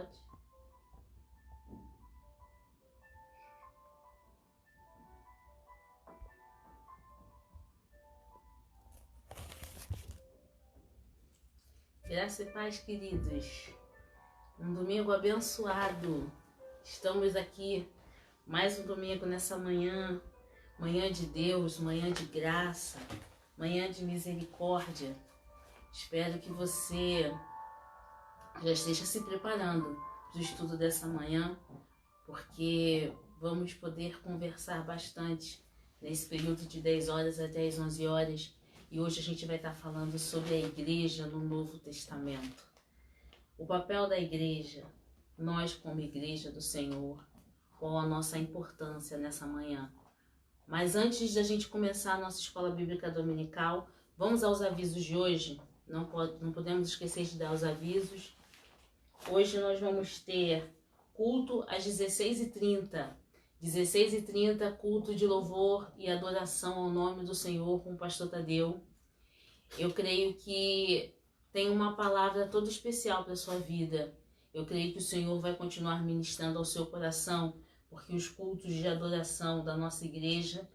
Pode? Graça e paz, queridos. Um domingo abençoado. Estamos aqui mais um domingo nessa manhã. Manhã de Deus, manhã de graça, manhã de misericórdia. Espero que você já esteja se preparando para o estudo dessa manhã, porque vamos poder conversar bastante nesse período de 10 horas até as 11 horas. E hoje a gente vai estar falando sobre a igreja no Novo Testamento. O papel da igreja, nós como igreja do Senhor, qual a nossa importância nessa manhã. Mas antes da gente começar a nossa escola bíblica dominical, vamos aos avisos de hoje. Não podemos esquecer de dar os avisos. Hoje nós vamos ter culto às 16h30. 16h30, culto de louvor e adoração ao nome do Senhor com o pastor Tadeu. Eu creio que tem uma palavra toda especial para a sua vida. Eu creio que o Senhor vai continuar ministrando ao seu coração, porque os cultos de adoração da nossa igreja,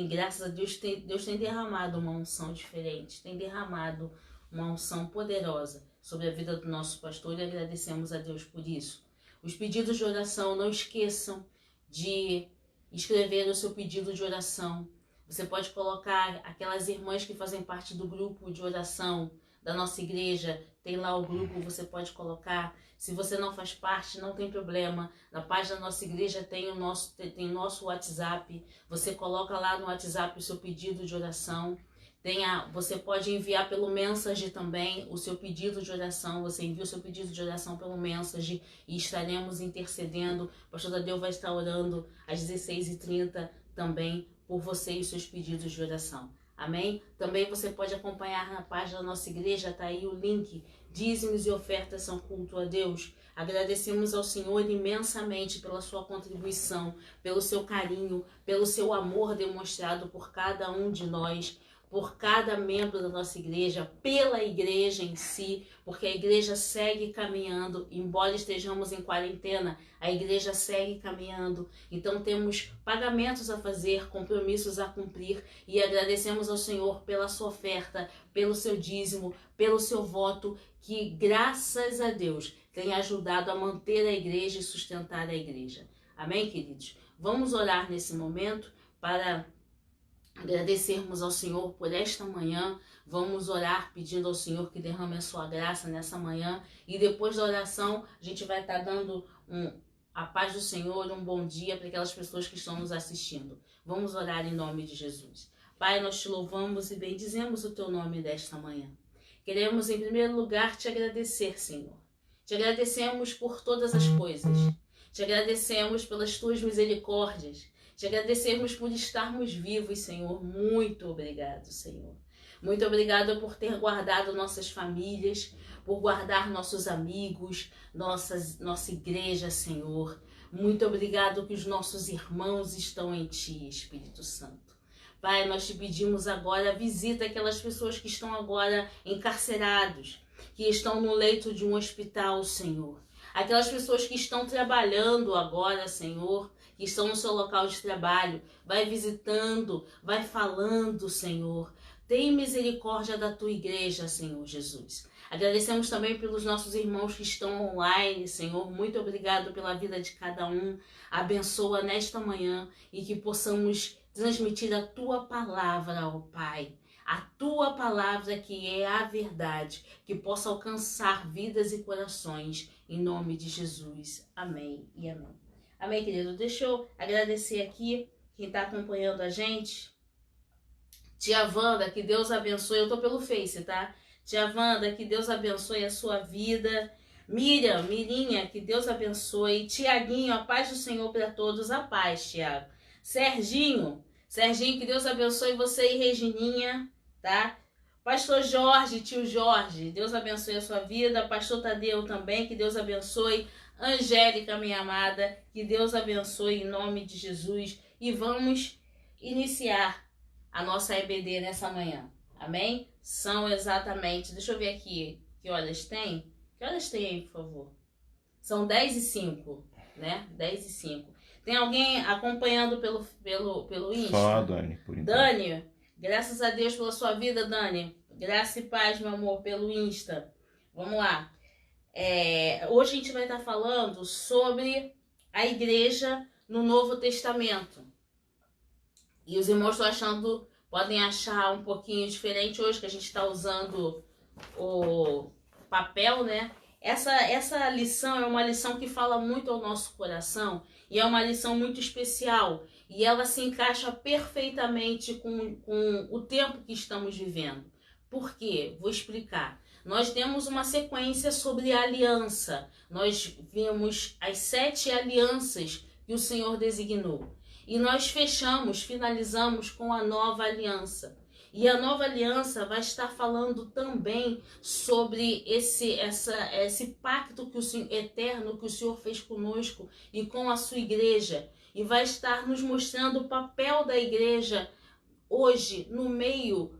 graças a Deus, Deus tem derramado uma unção diferente, tem derramado uma unção poderosa sobre a vida do nosso pastor e agradecemos a Deus por isso. Os pedidos de oração, não esqueçam de escrever o seu pedido de oração. Você pode colocar aquelas irmãs que fazem parte do grupo de oração da nossa igreja, tem lá o grupo, você pode colocar. Se você não faz parte, não tem problema. Na página da nossa igreja tem o nosso WhatsApp. Você coloca lá no WhatsApp o seu pedido de oração. Você pode enviar pelo Message também o seu pedido de oração. Você envia o seu pedido de oração pelo Message e estaremos intercedendo. O pastor Tadeu vai estar orando às 16h30 também por você e os seus pedidos de oração. Amém? Também você pode acompanhar na página da nossa igreja, está aí o link. Dízimos e ofertas são culto a Deus. Agradecemos ao Senhor imensamente pela sua contribuição, pelo seu carinho, pelo seu amor demonstrado por cada um de nós, por cada membro da nossa igreja, pela igreja em si, porque a igreja segue caminhando, embora estejamos em quarentena, a igreja segue caminhando. Então temos pagamentos a fazer, compromissos a cumprir e agradecemos ao Senhor pela sua oferta, pelo seu dízimo, pelo seu voto, que graças a Deus tem ajudado a manter a igreja e sustentar a igreja. Amém, queridos? Vamos orar nesse momento para agradecermos ao Senhor por esta manhã. Vamos orar pedindo ao Senhor que derrame a sua graça nessa manhã. E depois da oração, a gente vai estar dando a paz do Senhor, um bom dia para aquelas pessoas que estão nos assistindo. Vamos orar em nome de Jesus. Pai, nós te louvamos e bendizemos o teu nome desta manhã. Queremos, em primeiro lugar, te agradecer, Senhor. Te agradecemos por todas as coisas. Te agradecemos pelas tuas misericórdias. Te agradecemos por estarmos vivos, Senhor. Muito obrigado, Senhor. Muito obrigado por ter guardado nossas famílias, por guardar nossos amigos, nossa igreja, Senhor. Muito obrigado que os nossos irmãos estão em Ti, Espírito Santo. Pai, nós te pedimos agora, visita aquelas pessoas que estão agora encarcerados, que estão no leito de um hospital, Senhor. Aquelas pessoas que estão trabalhando agora, Senhor, que estão no seu local de trabalho, vai visitando, vai falando, Senhor. Tem misericórdia da tua igreja, Senhor Jesus. Agradecemos também pelos nossos irmãos que estão online, Senhor. Muito obrigado pela vida de cada um. Abençoa nesta manhã e que possamos transmitir a tua palavra, ó Pai. A tua palavra que é a verdade, que possa alcançar vidas e corações, em nome de Jesus. Amém e amém. Amém, querido? Deixa eu agradecer aqui quem está acompanhando a gente. Tia Wanda, que Deus abençoe. Eu tô pelo Face, tá? Tia Wanda, que Deus abençoe a sua vida. Mirinha, que Deus abençoe. Tiaguinho, a paz do Senhor para todos. A paz, Tiago. Serginho, que Deus abençoe você e Regininha, tá? Pastor Jorge, tio Jorge, Deus abençoe a sua vida. Pastor Tadeu também, que Deus abençoe. Angélica, minha amada, que Deus abençoe em nome de Jesus. E vamos iniciar a nossa EBD nessa manhã. Amém? São exatamente, deixa eu ver aqui, que horas tem? Que horas tem aí, por favor? São 10:05, né? 10:05. Tem alguém acompanhando pelo Insta? Só a Dani, por enquanto. Dani, graças a Deus pela sua vida, Dani. Graça e paz, meu amor, pelo Insta. Vamos lá. Hoje a gente vai estar falando sobre a igreja no Novo Testamento. E os irmãos podem achar um pouquinho diferente hoje, que a gente está usando o papel, né? Essa lição é uma lição que fala muito ao nosso coração e é uma lição muito especial. E ela se encaixa perfeitamente com o tempo que estamos vivendo. Por quê? Vou explicar. Nós temos uma sequência sobre a aliança. Nós vimos as 7 alianças que o Senhor designou. E nós finalizamos com a nova aliança. E a nova aliança vai estar falando também sobre esse pacto eterno que o Senhor fez conosco e com a sua igreja. E vai estar nos mostrando o papel da igreja hoje, no meio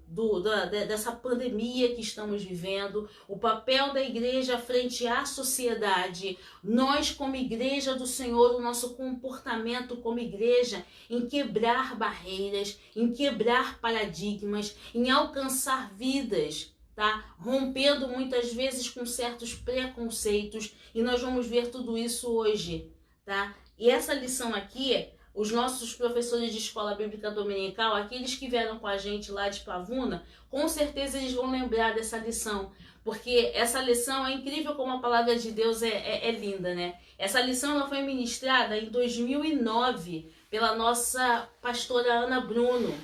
dessa pandemia que estamos vivendo, o papel da igreja frente à sociedade, nós como igreja do Senhor, o nosso comportamento como igreja em quebrar barreiras, em quebrar paradigmas, em alcançar vidas, tá? Rompendo muitas vezes com certos preconceitos, e nós vamos ver tudo isso hoje, tá? E essa lição aqui, os nossos professores de escola bíblica dominical, aqueles que vieram com a gente lá de Pavuna, com certeza eles vão lembrar dessa lição, porque essa lição é incrível como a palavra de Deus é linda, né? Essa lição ela foi ministrada em 2009 pela nossa pastora Ana Bruno.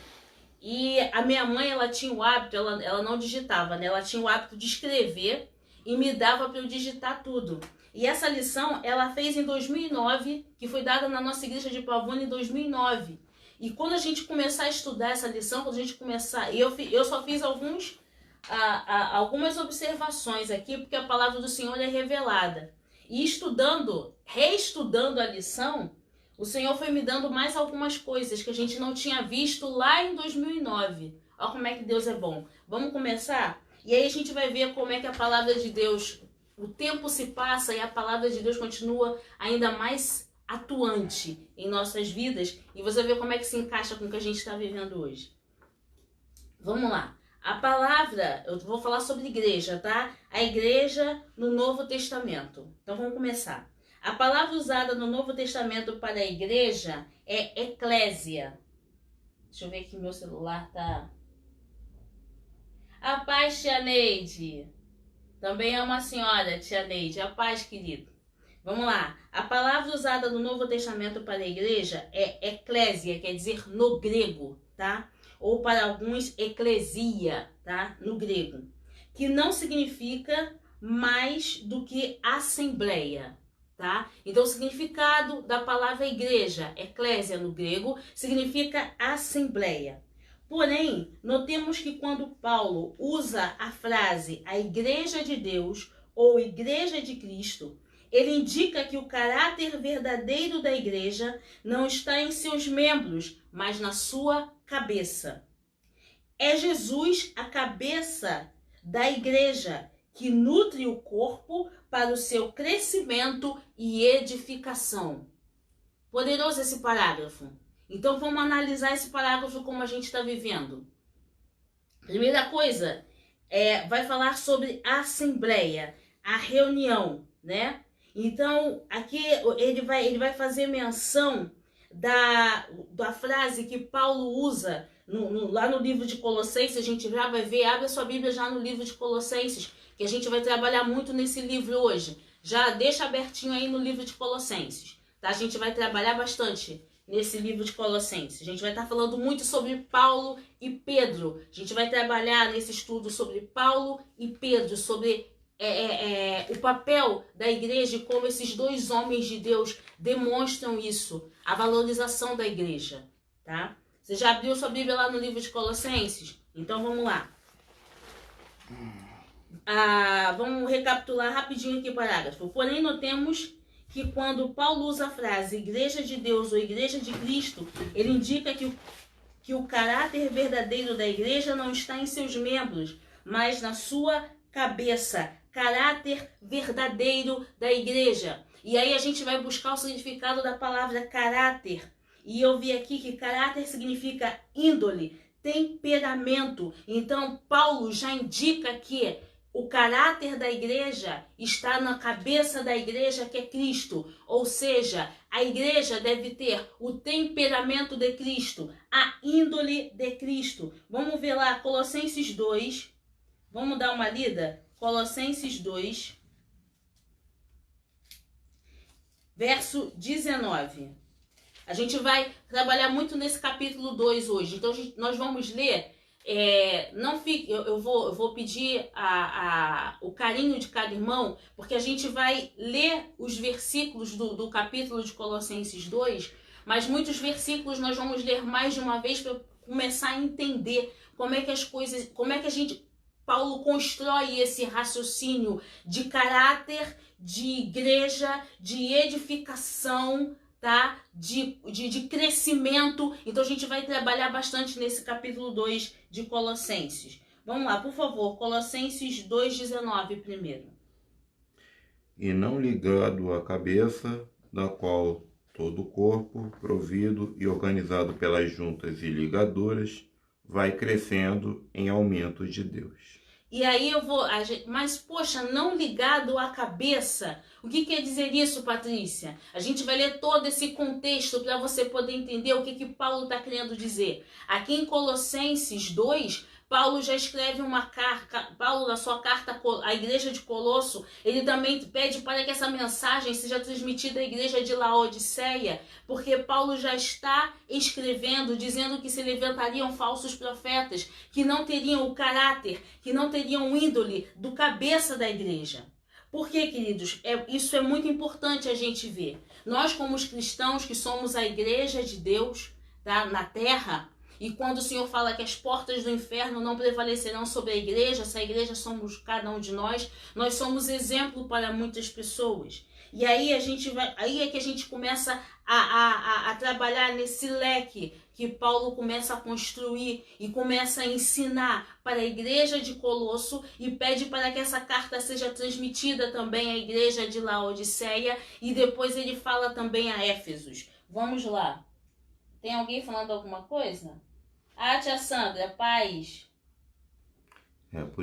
E a minha mãe, ela tinha o hábito, ela não digitava, né? Ela tinha o hábito de escrever e me dava para eu digitar tudo. E essa lição ela fez em 2009, que foi dada na nossa igreja de Pavuna em 2009. E quando a gente começar a estudar essa lição, quando a gente começar... Eu só fiz algumas observações aqui, porque a palavra do Senhor é revelada. E reestudando a lição, o Senhor foi me dando mais algumas coisas que a gente não tinha visto lá em 2009. Olha como é que Deus é bom. Vamos começar? E aí a gente vai ver como é que a palavra de Deus... O tempo se passa e a palavra de Deus continua ainda mais atuante em nossas vidas. E você vê como é que se encaixa com o que a gente está vivendo hoje. Vamos lá. A palavra, eu vou falar sobre igreja, tá? A igreja no Novo Testamento. Então vamos começar. A palavra usada no Novo Testamento para a igreja é eclésia. Deixa eu ver aqui, meu celular tá... A paz, tia Neide. Também é uma senhora, tia Neide. A paz, querido. Vamos lá. A palavra usada no Novo Testamento para a igreja é eclésia, quer dizer no grego, tá? Ou para alguns, eclesia, tá? No grego. Que não significa mais do que assembleia, tá? Então, o significado da palavra igreja, eclésia no grego, significa assembleia. Porém, notemos que quando Paulo usa a frase a igreja de Deus ou igreja de Cristo, ele indica que o caráter verdadeiro da igreja não está em seus membros, mas na sua cabeça. É Jesus a cabeça da igreja, que nutre o corpo para o seu crescimento e edificação. Poderoso esse parágrafo. Então vamos analisar esse parágrafo como a gente está vivendo. Primeira coisa, vai falar sobre a assembleia, a reunião, né? Então aqui ele vai fazer menção da frase que Paulo usa lá no livro de Colossenses. A gente já vai ver, abre a sua Bíblia já no livro de Colossenses, que a gente vai trabalhar muito nesse livro hoje. Já deixa abertinho aí no livro de Colossenses, tá? A gente vai trabalhar bastante nesse livro de Colossenses. A gente vai estar falando muito sobre Paulo e Pedro. A gente vai trabalhar nesse estudo sobre Paulo e Pedro, sobre o papel da igreja e como esses dois homens de Deus demonstram isso, a valorização da igreja, tá? Você já abriu sua Bíblia lá no livro de Colossenses? Então vamos lá. Vamos recapitular rapidinho aqui o parágrafo. Porém, notemos que quando Paulo usa a frase igreja de Deus ou igreja de Cristo, ele indica que o caráter verdadeiro da igreja não está em seus membros, mas na sua cabeça. Caráter verdadeiro da igreja. E aí a gente vai buscar o significado da palavra caráter. E eu vi aqui que caráter significa índole, temperamento. Então Paulo já indica que o caráter da igreja está na cabeça da igreja, que é Cristo. Ou seja, a igreja deve ter o temperamento de Cristo, a índole de Cristo. Vamos ver lá, Colossenses 2. Vamos dar uma lida? Colossenses 2, verso 19. A gente vai trabalhar muito nesse capítulo 2 hoje. Então nós vamos ler. Não fique, eu vou pedir o carinho de cada irmão, porque a gente vai ler os versículos do capítulo de Colossenses 2, mas muitos versículos nós vamos ler mais de uma vez para começar a entender como é que as coisas, como é que Paulo constrói esse raciocínio de caráter, de igreja, de edificação, tá? De crescimento. Então a gente vai trabalhar bastante nesse capítulo 2 de Colossenses. Vamos lá, por favor, Colossenses 2,19 primeiro. E não ligado à cabeça, da qual todo o corpo, provido e organizado pelas juntas e ligaduras, vai crescendo em aumento de Deus. E aí mas poxa, não ligado à cabeça. O que quer dizer isso, Patrícia? A gente vai ler todo esse contexto para você poder entender o que Paulo está querendo dizer. Aqui em Colossenses 2, Paulo já escreve uma carta. Paulo, na sua carta à igreja de Colosso, ele também pede para que essa mensagem seja transmitida à igreja de Laodiceia, porque Paulo já está escrevendo, dizendo que se levantariam falsos profetas, que não teriam o caráter, que não teriam índole do cabeça da igreja. Por quê, queridos? Isso é muito importante a gente ver. Nós, como os cristãos, que somos a igreja de Deus, tá, na terra, e quando o Senhor fala que as portas do inferno não prevalecerão sobre a igreja, essa igreja somos cada um de nós somos exemplo para muitas pessoas. E aí aí é que a gente começa a trabalhar nesse leque que Paulo começa a construir e começa a ensinar para a igreja de Colosso e pede para que essa carta seja transmitida também à igreja de Laodiceia, e depois ele fala também a Éfesos. Vamos lá. Tem alguém falando alguma coisa? Tia Sandra, paz.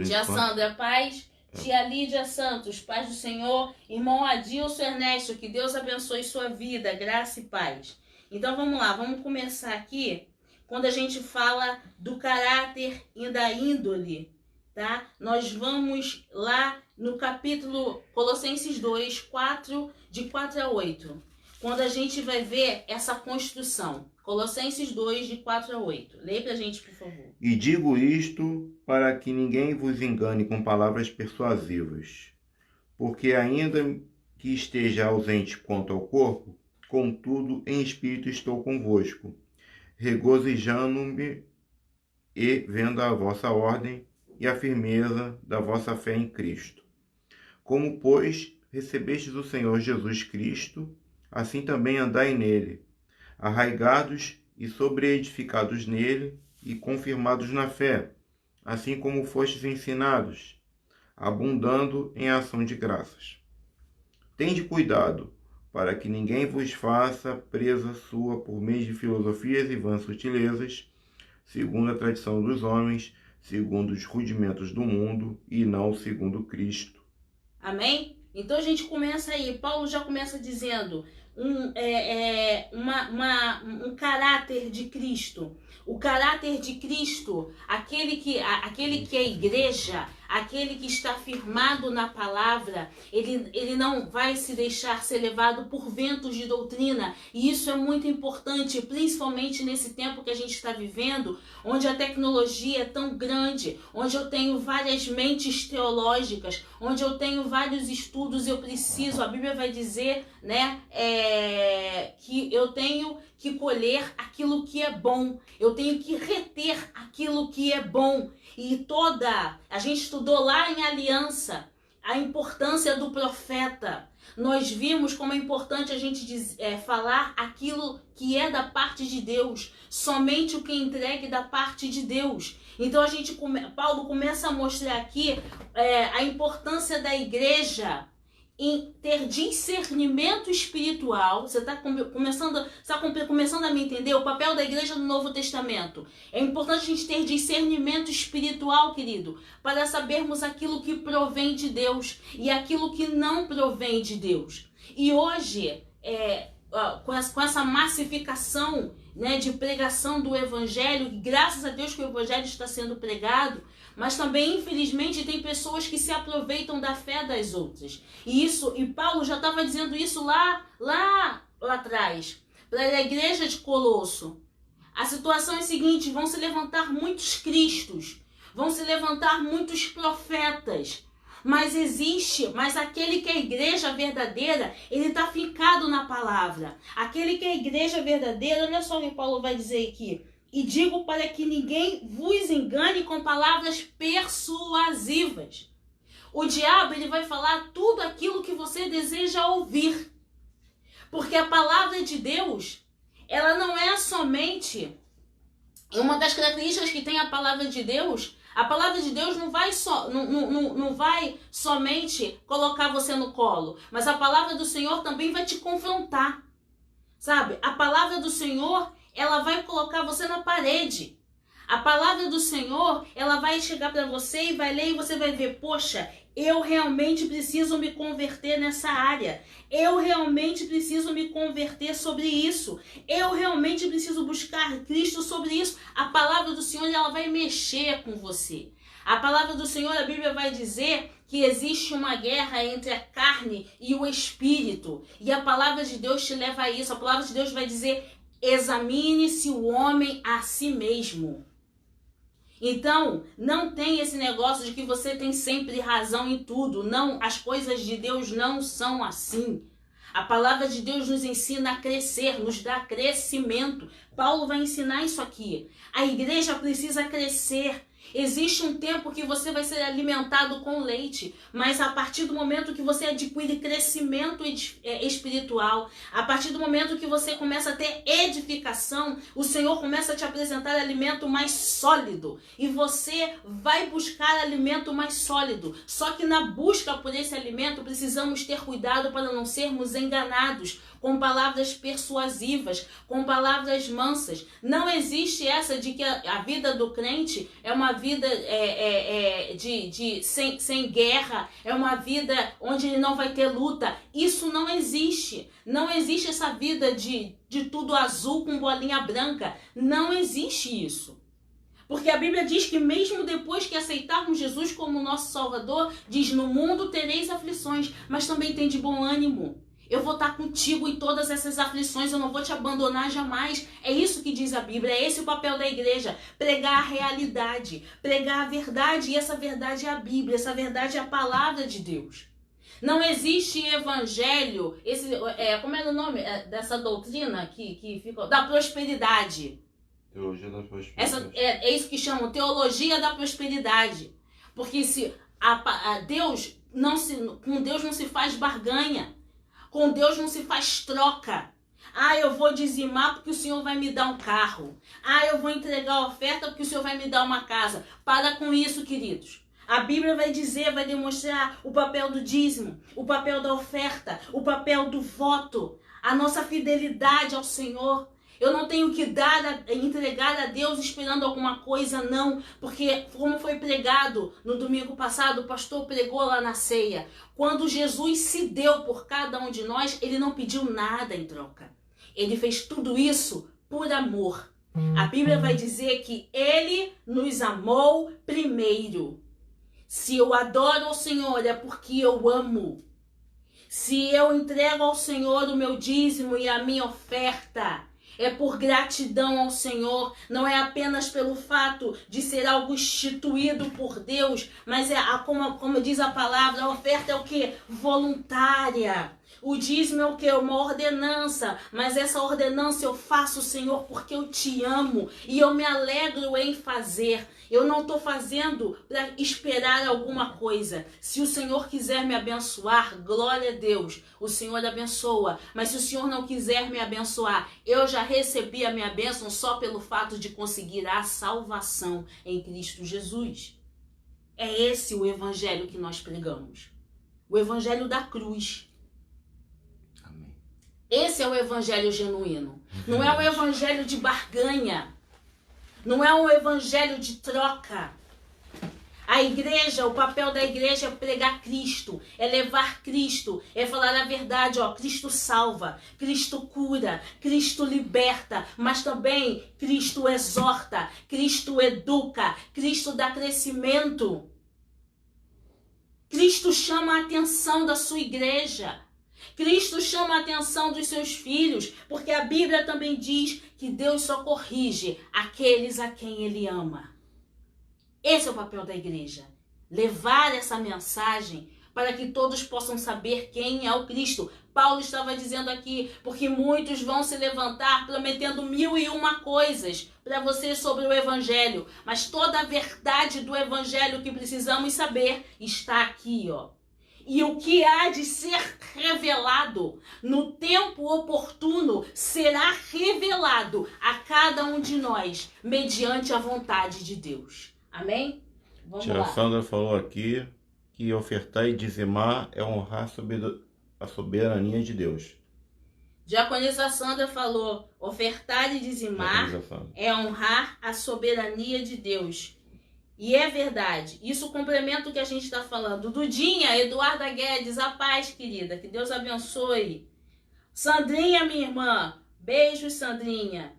Tia Sandra, paz. Tia Lídia Santos, paz do Senhor. Irmão Adilson Ernesto, que Deus abençoe sua vida, graça e paz. Então vamos lá, vamos começar aqui. Quando a gente fala do caráter e da índole, tá? Nós vamos lá no capítulo Colossenses 2, de 4 a 8. Quando a gente vai ver essa construção. Colossenses 2, de 4 a 8. Leia pra gente, por favor. E digo isto para que ninguém vos engane com palavras persuasivas, porque ainda que esteja ausente quanto ao corpo, contudo em espírito estou convosco, regozijando-me e vendo a vossa ordem e a firmeza da vossa fé em Cristo. Como, pois, recebestes o Senhor Jesus Cristo, assim também andai nele, arraigados e sobreedificados nele e confirmados na fé, assim como fostes ensinados, abundando em ação de graças. Tende cuidado, para que ninguém vos faça presa sua por meio de filosofias e vãs sutilezas, segundo a tradição dos homens, segundo os rudimentos do mundo, e não segundo Cristo. Amém? Então a gente começa aí, Paulo já começa dizendo um caráter de Cristo. O caráter de Cristo, aquele que é igreja, aquele que está firmado na palavra, ele não vai se deixar ser levado por ventos de doutrina. E isso é muito importante, principalmente nesse tempo que a gente está vivendo, onde a tecnologia é tão grande, onde eu tenho várias mentes teológicas, onde eu tenho vários estudos, a Bíblia vai dizer, né, que eu tenho que colher aquilo que é bom, eu tenho que reter aquilo que é bom. E a gente estudou lá em Aliança a importância do profeta. Nós vimos como é importante a gente falar aquilo que é da parte de Deus, somente o que é entregue da parte de Deus. Então Paulo começa a mostrar aqui a importância da igreja em ter discernimento espiritual. Você está começando a me entender o papel da igreja no Novo Testamento. É importante a gente ter discernimento espiritual, querido, para sabermos aquilo que provém de Deus e aquilo que não provém de Deus. E hoje, com essa massificação, né, de pregação do Evangelho, graças a Deus que o Evangelho está sendo pregado, mas também, infelizmente, tem pessoas que se aproveitam da fé das outras. E Paulo já estava dizendo isso lá atrás, para a igreja de Colosso. A situação é a seguinte: vão se levantar muitos cristos, vão se levantar muitos profetas, mas aquele que é a igreja verdadeira, ele está fincado na palavra. Aquele que é a igreja verdadeira, olha só o que Paulo vai dizer aqui. E digo para que ninguém vos engane com palavras persuasivas. O diabo, ele vai falar tudo aquilo que você deseja ouvir. Porque a palavra de Deus, ela não é somente... Uma das características que tem a palavra de Deus não vai somente colocar você no colo, mas a palavra do Senhor também vai te confrontar. Sabe? A palavra do Senhor, ela vai colocar você na parede. A palavra do Senhor, ela vai chegar para você e vai ler e você vai ver, poxa, eu realmente preciso me converter nessa área. Eu realmente preciso me converter sobre isso. Eu realmente preciso buscar Cristo sobre isso. A palavra do Senhor, ela vai mexer com você. A palavra do Senhor, a Bíblia vai dizer que existe uma guerra entre a carne e o espírito. E a palavra de Deus te leva a isso. A palavra de Deus vai dizer: examine-se o homem a si mesmo. Então, não tem esse negócio de que você tem sempre razão em tudo. Não, as coisas de Deus não são assim. A palavra de Deus nos ensina a crescer, nos dá crescimento. Paulo vai ensinar isso aqui. A igreja precisa crescer. Existe um tempo que você vai ser alimentado com leite, mas a partir do momento que você adquire crescimento espiritual, a partir do momento que você começa a ter edificação, o Senhor começa a te apresentar alimento mais sólido e você vai buscar alimento mais sólido. Só que na busca por esse alimento precisamos ter cuidado para não sermos enganados com palavras persuasivas, com palavras mansas. Não existe essa de que a vida do crente é uma vida sem guerra, é uma vida onde ele não vai ter luta. Isso não existe. Não existe essa vida de tudo azul com bolinha branca. Não existe isso. Porque a Bíblia diz que mesmo depois que aceitarmos Jesus como nosso Salvador, diz: no mundo tereis aflições, mas também tem de bom ânimo. Eu vou estar contigo em todas essas aflições, eu não vou te abandonar jamais. É isso que diz a Bíblia, é esse o papel da igreja. Pregar a realidade, pregar a verdade, e essa verdade é a Bíblia, essa verdade é a palavra de Deus. Não existe evangelho, como é o nome dessa doutrina que fica? Da prosperidade. Teologia da prosperidade. É isso que chamam teologia da prosperidade. Porque com Deus não se faz barganha. Com Deus não se faz troca. Eu vou dizimar porque o Senhor vai me dar um carro. Eu vou entregar a oferta porque o Senhor vai me dar uma casa. Para com isso, queridos. A Bíblia vai demonstrar o papel do dízimo, o papel da oferta, o papel do voto, a nossa fidelidade ao Senhor. Eu não tenho que entregar a Deus esperando alguma coisa, não. Porque, como foi pregado no domingo passado, o pastor pregou lá na ceia. Quando Jesus se deu por cada um de nós, ele não pediu nada em troca. Ele fez tudo isso por amor. A Bíblia vai dizer que ele nos amou primeiro. Se eu adoro ao Senhor, é porque eu amo. Se eu entrego ao Senhor o meu dízimo e a minha oferta, é por gratidão ao Senhor, não é apenas pelo fato de ser algo instituído por Deus, mas como diz a palavra, a oferta é o quê? Voluntária. O dízimo é o quê? Uma ordenança, mas essa ordenança eu faço, Senhor, porque eu te amo e eu me alegro em fazer. Eu não estou fazendo para esperar alguma coisa. Se o Senhor quiser me abençoar, glória a Deus, o Senhor abençoa. Mas se o Senhor não quiser me abençoar, eu já recebi a minha bênção só pelo fato de conseguir a salvação em Cristo Jesus. É esse o evangelho que nós pregamos. O evangelho da cruz. Amém. Esse é o evangelho genuíno. Não é o evangelho de barganha. Não é um evangelho de troca. A igreja, o papel da igreja é pregar Cristo, é levar Cristo, é falar a verdade, ó, Cristo salva, Cristo cura, Cristo liberta, mas também Cristo exorta, Cristo educa, Cristo dá crescimento. Cristo chama a atenção da sua igreja. Cristo chama a atenção dos seus filhos, porque a Bíblia também diz que Deus só corrige aqueles a quem Ele ama. Esse é o papel da igreja. Levar essa mensagem para que todos possam saber quem é o Cristo. Paulo estava dizendo aqui, porque muitos vão se levantar prometendo 1001 coisas para você sobre o Evangelho. Mas toda a verdade do Evangelho que precisamos saber está aqui, ó. E o que há de ser revelado no tempo oportuno será revelado a cada um de nós, mediante a vontade de Deus. Amém? Vamos lá. A Sandra falou aqui que ofertar e dizimar é honrar a soberania de Deus. Diaconisa Sandra falou, ofertar e dizimar é honrar a soberania de Deus. E é verdade. Isso complementa o que a gente está falando. Dudinha, Eduarda Guedes, a paz, querida. Que Deus abençoe. Sandrinha, minha irmã. Beijos, Sandrinha.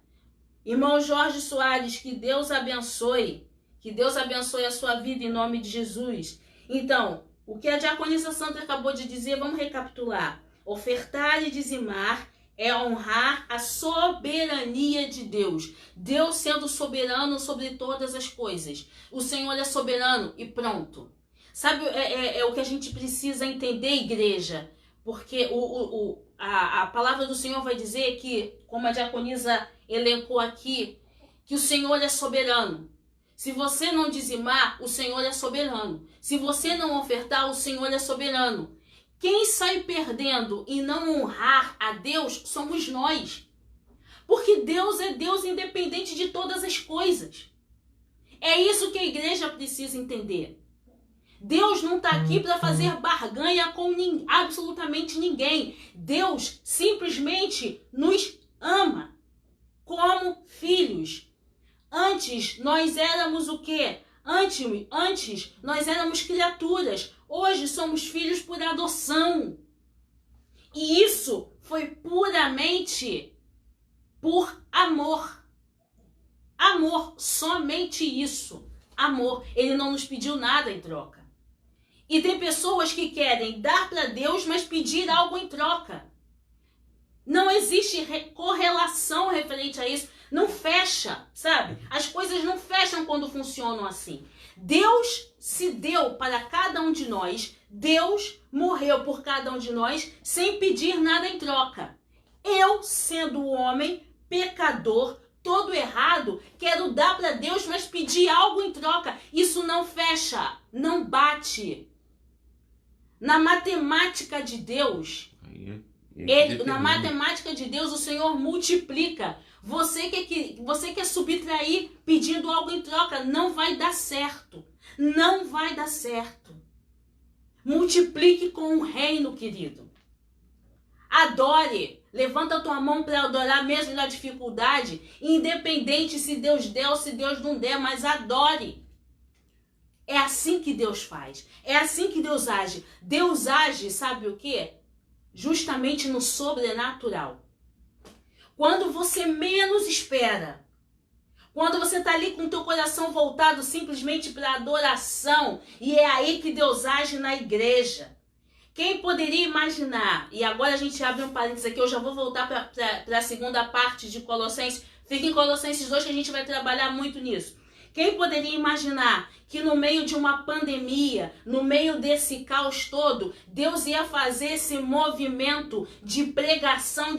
Irmão Jorge Soares, que Deus abençoe. Que Deus abençoe a sua vida em nome de Jesus. Então, o que a diaconisa Sandra acabou de dizer, vamos recapitular. Ofertar e dizimar é honrar a soberania de Deus. Deus sendo soberano sobre todas as coisas. O Senhor é soberano e pronto. Sabe, é o que a gente precisa entender, igreja. Porque a palavra do Senhor vai dizer que, como a diaconisa elencou aqui, que o Senhor é soberano. Se você não dizimar, o Senhor é soberano. Se você não ofertar, o Senhor é soberano. Quem sai perdendo e não honrar a Deus somos nós. Porque Deus é Deus independente de todas as coisas. É isso que a igreja precisa entender. Deus não está aqui para fazer barganha com absolutamente ninguém. Deus simplesmente nos ama como filhos. Antes nós éramos o quê? Antes nós éramos criaturas. Hoje somos filhos por adoção. E isso foi puramente por amor. Amor, somente isso. Amor. Ele não nos pediu nada em troca. E tem pessoas que querem dar para Deus, mas pedir algo em troca. Não existe correlação referente a isso. Não fecha, sabe? As coisas não fecham quando funcionam assim. Deus se deu para cada um de nós. Deus morreu por cada um de nós sem pedir nada em troca. Eu, sendo homem, pecador, todo errado, quero dar para Deus, mas pedir algo em troca. Isso não fecha, não bate. Na matemática de Deus, na matemática de Deus, o Senhor multiplica. Você quer subtrair pedindo algo em troca, não vai dar certo. Não vai dar certo. Multiplique com o reino, querido. Adore. Levanta a tua mão para adorar mesmo na dificuldade, independente se Deus der ou se Deus não der, mas adore. É assim que Deus faz. É assim que Deus age. Deus age, sabe o quê? Justamente no sobrenatural. Quando você menos espera. Quando você está ali com o teu coração voltado simplesmente para a adoração. E é aí que Deus age na igreja. Quem poderia imaginar? E agora a gente abre um parênteses aqui. Eu já vou voltar para a segunda parte de Colossenses. Fica em Colossenses 2 que a gente vai trabalhar muito nisso. Quem poderia imaginar que no meio de uma pandemia, no meio desse caos todo, Deus ia fazer esse movimento de pregação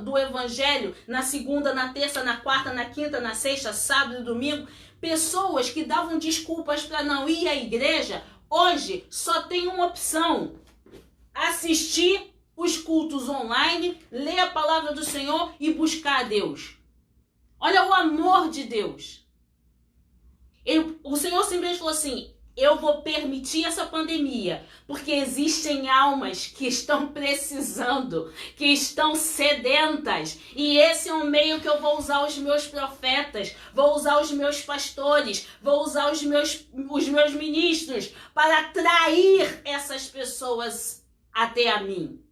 do evangelho na segunda, na terça, na quarta, na quinta, na sexta, sábado e domingo? Pessoas que davam desculpas para não ir à igreja, hoje só tem uma opção: assistir os cultos online, ler a palavra do Senhor e buscar a Deus. Olha o amor de Deus. O Senhor simplesmente falou assim: eu vou permitir essa pandemia, porque existem almas que estão precisando, que estão sedentas, e esse é um meio que eu vou usar os meus profetas, vou usar os meus pastores, vou usar os meus ministros para atrair essas pessoas até a mim.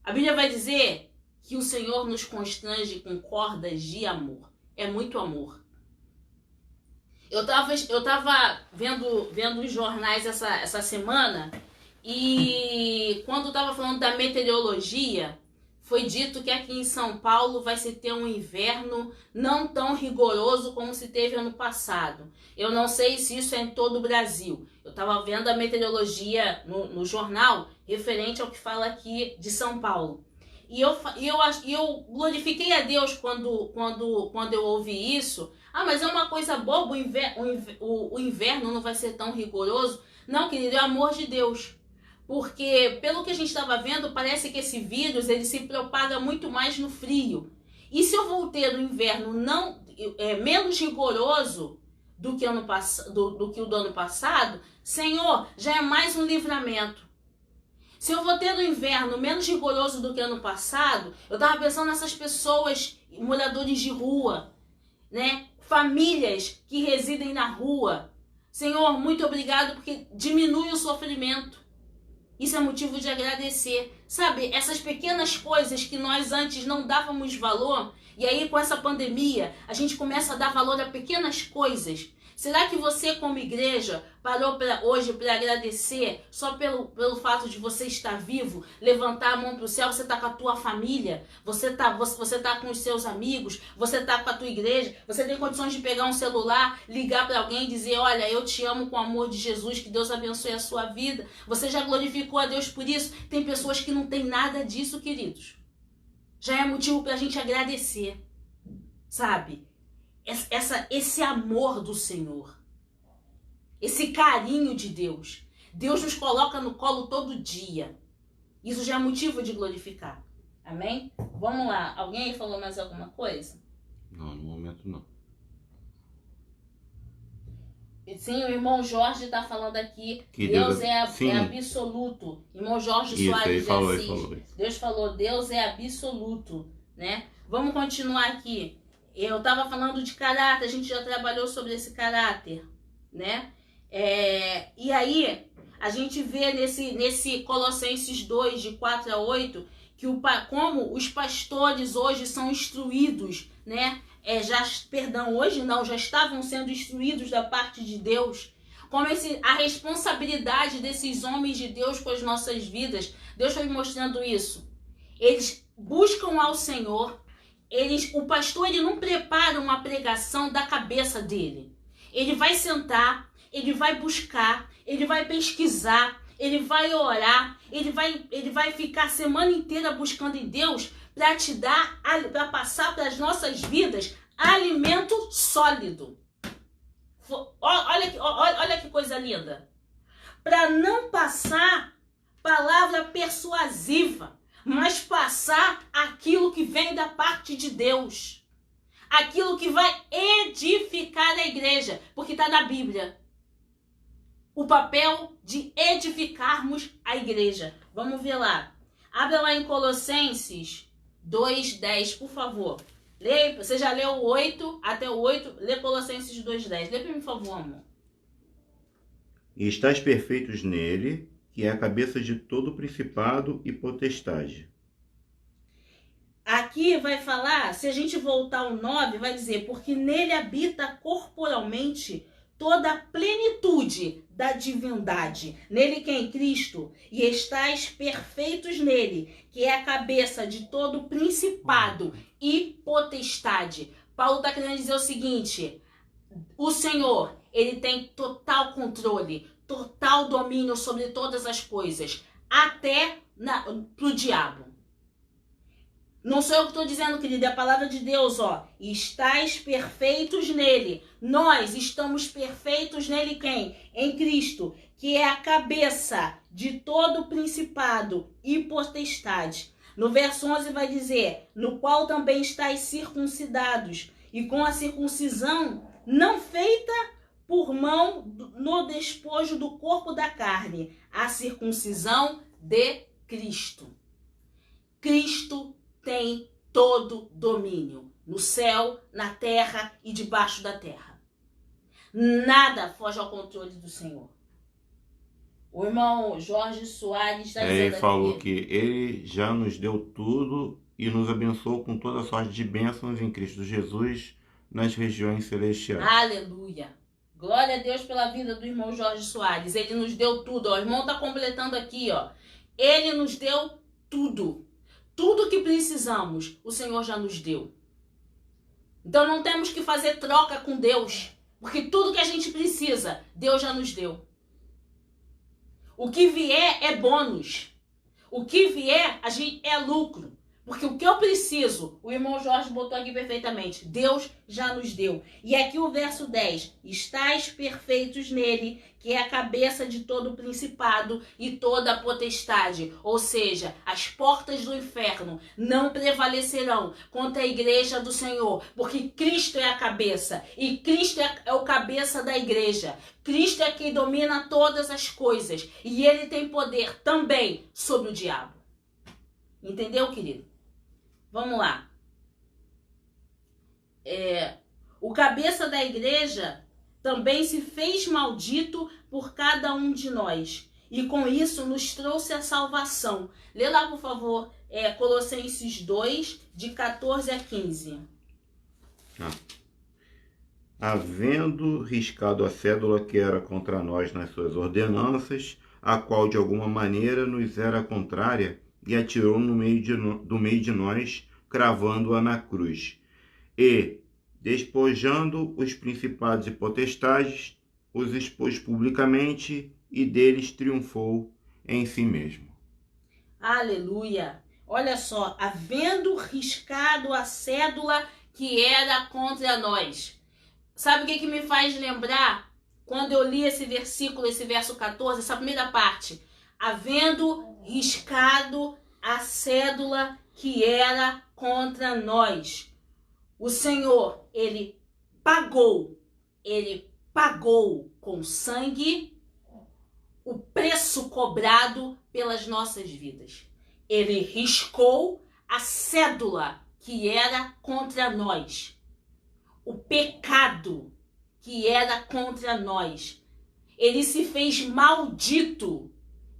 A Bíblia vai dizer que o Senhor nos constrange com cordas de amor. É muito amor. Eu tava vendo os jornais essa semana, e quando tava falando da meteorologia, foi dito que aqui em São Paulo vai se ter um inverno não tão rigoroso como se teve ano passado. Eu não sei se isso é em todo o Brasil. Eu tava vendo a meteorologia no jornal referente ao que fala aqui de São Paulo. E eu glorifiquei a Deus quando eu ouvi isso. Ah, mas é uma coisa boba, o inverno não vai ser tão rigoroso. Não, querido, é o amor de Deus. Porque, pelo que a gente estava vendo, parece que esse vírus ele se propaga muito mais no frio. E se eu vou ter um inverno menos rigoroso do que o do ano passado, Senhor, já é mais um livramento. Se eu vou ter um inverno menos rigoroso do que ano passado, eu estava pensando nessas pessoas, moradores de rua, né? Famílias que residem na rua. Senhor, muito obrigado porque diminui o sofrimento. Isso é motivo de agradecer. Sabe, essas pequenas coisas que nós antes não dávamos valor, e aí com essa pandemia a gente começa a dar valor a pequenas coisas. Será que você, como igreja, parou hoje para agradecer só pelo fato de você estar vivo, levantar a mão para o céu? Você está com a tua família, você tá com os seus amigos, você está com a tua igreja, você tem condições de pegar um celular, ligar para alguém e dizer, olha, eu te amo com o amor de Jesus, que Deus abençoe a sua vida. Você já glorificou a Deus por isso? Tem pessoas que não têm nada disso, queridos. Já é motivo para a gente agradecer, sabe? Esse amor do Senhor, esse carinho de Deus. Deus nos coloca no colo todo dia. Isso já é motivo de glorificar. Amém? Vamos lá. Alguém aí falou mais alguma coisa? Não, no momento não. Sim, o irmão Jorge está falando aqui. Que Deus é absoluto. Irmão Jorge Soares de Assis. Deus falou, Deus é absoluto, né? Vamos continuar aqui. Eu estava falando de caráter, a gente já trabalhou sobre esse caráter, né? E aí, a gente vê nesse Colossenses 2, de 4 a 8, que como os pastores hoje são instruídos, né? Hoje não, já estavam sendo instruídos da parte de Deus. Como a responsabilidade desses homens de Deus com as nossas vidas. Deus foi mostrando isso. Eles buscam ao Senhor. O pastor ele não prepara uma pregação da cabeça dele. Ele vai sentar, ele vai buscar, ele vai pesquisar, ele vai orar, ele vai ficar a semana inteira buscando em Deus para te dar, para passar para as nossas vidas alimento sólido. Olha que coisa linda. Para não passar palavra persuasiva, mas passar aquilo que vem da parte de Deus. Aquilo que vai edificar a igreja. Porque está na Bíblia. O papel de edificarmos a igreja. Vamos ver lá. Abra lá em Colossenses 2:10, por favor. Leia, você já leu o 8 até o 8? Lê Colossenses 2:10. Lê para mim, por favor, amor. E estáis perfeitos nele, que é a cabeça de todo principado e potestade. Aqui vai falar, se a gente voltar ao 9, vai dizer, porque nele habita corporalmente toda a plenitude da divindade. Nele que é em Cristo, e estáis perfeitos nele, que é a cabeça de todo principado e potestade. Paulo está querendo dizer o seguinte, o Senhor, ele tem total controle, total domínio sobre todas as coisas, até pro diabo. Não sou eu que estou dizendo, querido, é a palavra de Deus, ó. Estais perfeitos nele. Nós estamos perfeitos nele quem? Em Cristo, que é a cabeça de todo principado e potestade. No verso 11 vai dizer, no qual também estáis circuncidados, e com a circuncisão não feita por mão no despojo do corpo da carne, a circuncisão de Cristo. Cristo tem todo domínio, no céu, na terra e debaixo da terra. Nada foge ao controle do Senhor. O irmão Jorge Soares está dizendo Ele falou aqui, que ele já nos deu tudo e nos abençoou com toda sorte de bênçãos em Cristo Jesus nas regiões celestiais. aleluia. Glória a Deus pela vida do irmão Jorge Soares. Ele nos deu tudo. Ó. O irmão está completando aqui. Ó. Ele nos deu tudo. Tudo que precisamos, o Senhor já nos deu. Então não temos que fazer troca com Deus. Porque tudo que a gente precisa, Deus já nos deu. O que vier é bônus. O que vier é lucro. Porque o que eu preciso, o irmão Jorge botou aqui perfeitamente, Deus já nos deu. E aqui o verso 10, estais perfeitos nele, que é a cabeça de todo principado e toda potestade. Ou seja, as portas do inferno não prevalecerão contra a igreja do Senhor, porque Cristo é a cabeça e Cristo é o cabeça da igreja. Cristo é quem domina todas as coisas e ele tem poder também sobre o diabo. Entendeu, querido? Vamos lá. O cabeça da igreja também se fez maldito por cada um de nós. E com isso nos trouxe a salvação. Lê lá, por favor, Colossenses 2, de 14 a 15. Havendo riscado a cédula que era contra nós nas suas ordenanças, a qual de alguma maneira nos era contrária, e atirou do meio de nós, cravando-a na cruz. E, despojando os principados e potestades, os expôs publicamente e deles triunfou em si mesmo. Aleluia! Olha só, havendo riscado a cédula que era contra nós. Sabe o que me faz lembrar? Quando eu li esse versículo, esse verso 14, essa primeira parte. Havendo riscado a cédula que era contra nós. O Senhor, ele pagou com sangue o preço cobrado pelas nossas vidas. Ele riscou a cédula que era contra nós. O pecado que era contra nós. Ele se fez maldito.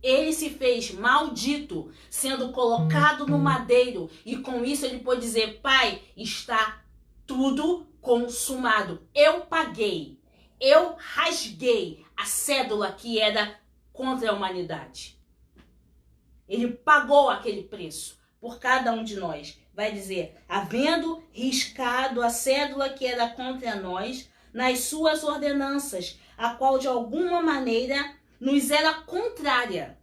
Ele se fez maldito, sendo colocado no madeiro. E com isso ele pôde dizer, Pai, está tudo consumado. Eu paguei. Eu rasguei a cédula que era contra a humanidade. Ele pagou aquele preço por cada um de nós. Vai dizer, havendo riscado a cédula que era contra nós, nas suas ordenanças, a qual de alguma maneira nos era contrária,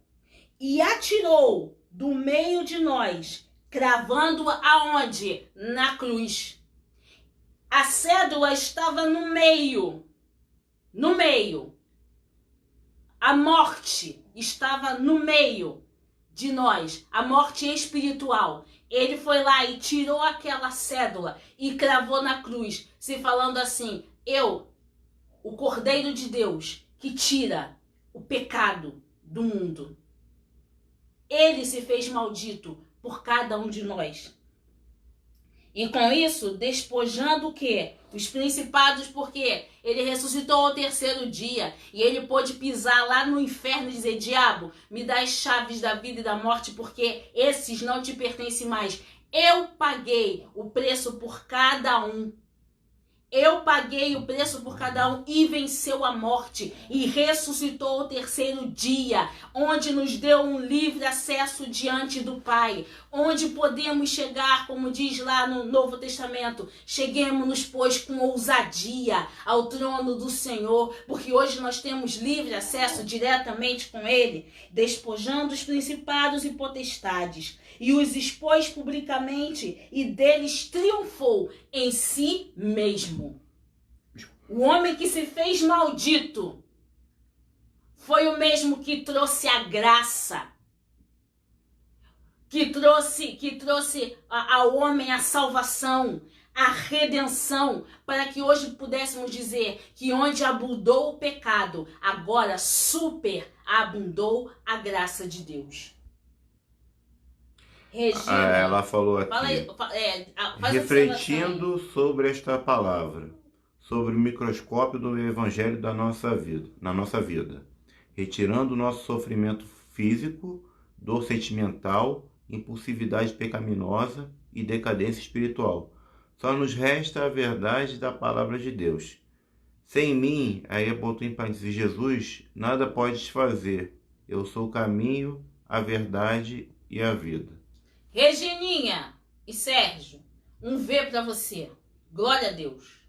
e atirou do meio de nós, cravando-a aonde? Na cruz. A cédula estava no meio. No meio. A morte estava no meio de nós. A morte espiritual. Ele foi lá e tirou aquela cédula e cravou na cruz, se falando assim, eu, o Cordeiro de Deus, que tira o pecado do mundo. Ele se fez maldito por cada um de nós. E com isso, despojando o quê? Os principados, porque ele ressuscitou ao terceiro dia. E ele pôde pisar lá no inferno e dizer, diabo, me dá as chaves da vida e da morte, porque esses não te pertencem mais. Eu paguei o preço por cada um. Eu paguei o preço por cada um e venceu a morte e ressuscitou ao terceiro dia, onde nos deu um livre acesso diante do Pai, onde podemos chegar, como diz lá no Novo Testamento, cheguemos-nos, pois, com ousadia ao trono do Senhor, porque hoje nós temos livre acesso diretamente com Ele, despojando os principados e potestades, e os expôs publicamente, e deles triunfou em si mesmo. O homem que se fez maldito foi o mesmo que trouxe a graça, que trouxe ao homem a salvação, a redenção, para que hoje pudéssemos dizer que onde abundou o pecado, agora superabundou a graça de Deus. Regina, ela falou aqui, refletindo sobre esta palavra, sobre o microscópio do evangelho na nossa vida, retirando o nosso sofrimento físico, dor sentimental, impulsividade pecaminosa e decadência espiritual. Só nos resta a verdade da palavra de Deus. Sem mim, aí botou em parênteses, Jesus, nada podes fazer. Eu sou o caminho, a verdade e a vida. Regininha e Sérgio, um V para você. Glória a Deus.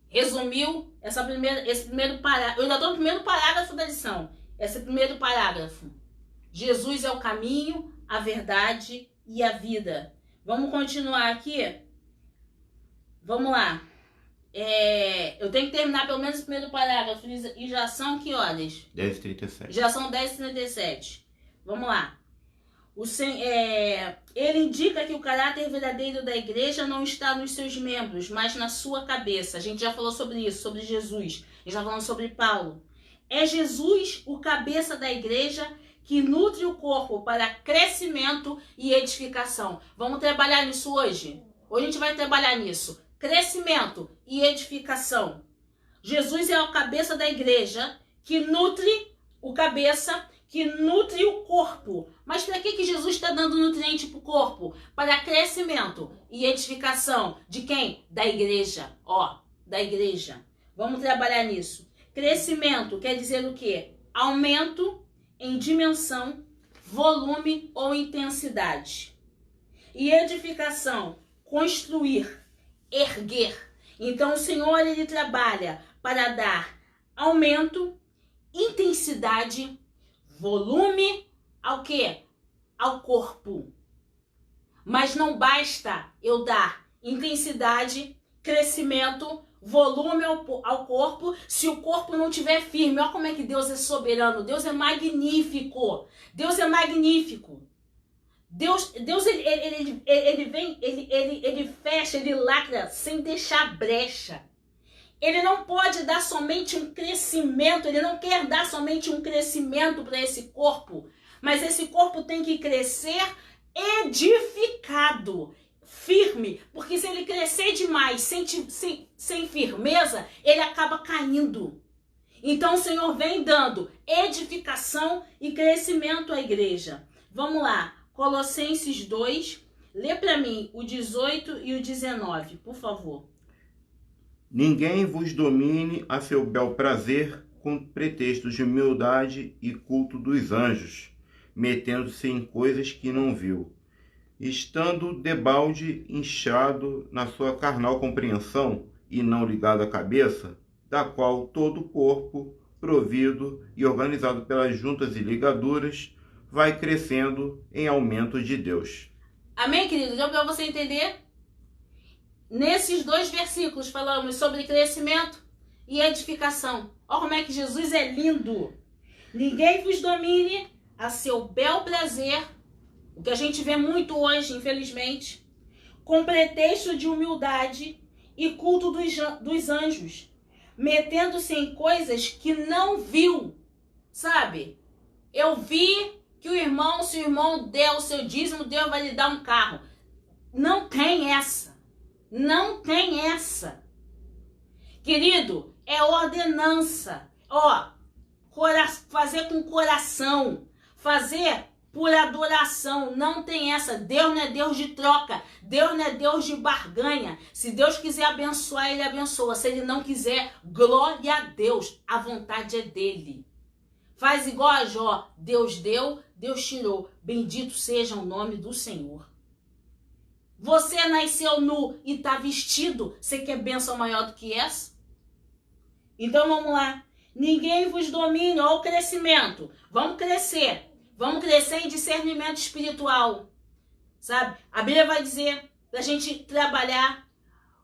Resumiu esse primeiro parágrafo. Eu ainda estou no primeiro parágrafo da lição. Esse primeiro parágrafo. Jesus é o caminho, a verdade e a vida. Vamos continuar aqui? Vamos lá. Eu tenho que terminar pelo menos o primeiro parágrafo. E já são que horas? 10h37. Já são 10h37. Vamos lá. Ele indica que o caráter verdadeiro da igreja não está nos seus membros, mas na sua cabeça. A gente já falou sobre isso, sobre Jesus. E já falamos sobre Paulo. É Jesus o cabeça da igreja que nutre o corpo para crescimento e edificação. Vamos trabalhar nisso hoje? Hoje a gente vai trabalhar nisso. Crescimento e edificação. Jesus é o cabeça da igreja que nutre o cabeça, que nutre o corpo. Mas para que Jesus está dando nutriente para o corpo? Para crescimento e edificação. De quem? Da igreja. Da igreja. Vamos trabalhar nisso. Crescimento quer dizer o quê? Aumento em dimensão, volume ou intensidade. E edificação, construir, erguer. Então o Senhor, ele trabalha para dar aumento, intensidade, volume ao quê? Ao corpo. Mas não basta eu dar intensidade, crescimento, volume ao corpo, se o corpo não estiver firme. Olha como é que Deus é soberano. Deus é magnífico. Deus é magnífico. Deus ele vem, ele fecha, ele lacra sem deixar brecha. Ele não pode dar somente um crescimento, ele não quer dar somente um crescimento para esse corpo, mas esse corpo tem que crescer edificado, firme, porque se ele crescer demais, sem firmeza, ele acaba caindo. Então o Senhor vem dando edificação e crescimento à igreja. Vamos lá, Colossenses 2, lê para mim o 18 e o 19, por favor. Ninguém vos domine a seu bel prazer com pretextos de humildade e culto dos anjos, metendo-se em coisas que não viu, estando debalde inchado na sua carnal compreensão e não ligado à cabeça, da qual todo o corpo, provido e organizado pelas juntas e ligaduras, vai crescendo em aumento de Deus. Amém, querido? Deu para você entender? Nesses dois versículos falamos sobre crescimento e edificação. Olha como é que Jesus é lindo. Ninguém vos domine a seu bel prazer, o que a gente vê muito hoje, infelizmente, com pretexto de humildade e culto dos anjos, metendo-se em coisas que não viu. Sabe? Eu vi que se o irmão der o seu dízimo, Deus vai lhe dar um carro. Não tem essa. Não tem essa. Querido, é ordenança. Fazer com coração. Fazer por adoração. Não tem essa. Deus não é Deus de troca. Deus não é Deus de barganha. Se Deus quiser abençoar, ele abençoa. Se ele não quiser, glória a Deus. A vontade é dele. Faz igual a Jó. Deus deu, Deus tirou. Bendito seja o nome do Senhor. Você nasceu nu e está vestido. Você quer bênção maior do que essa? Então vamos lá. Ninguém vos domine. Olha o crescimento. Vamos crescer. Vamos crescer em discernimento espiritual. Sabe? A Bíblia vai dizer para a gente trabalhar,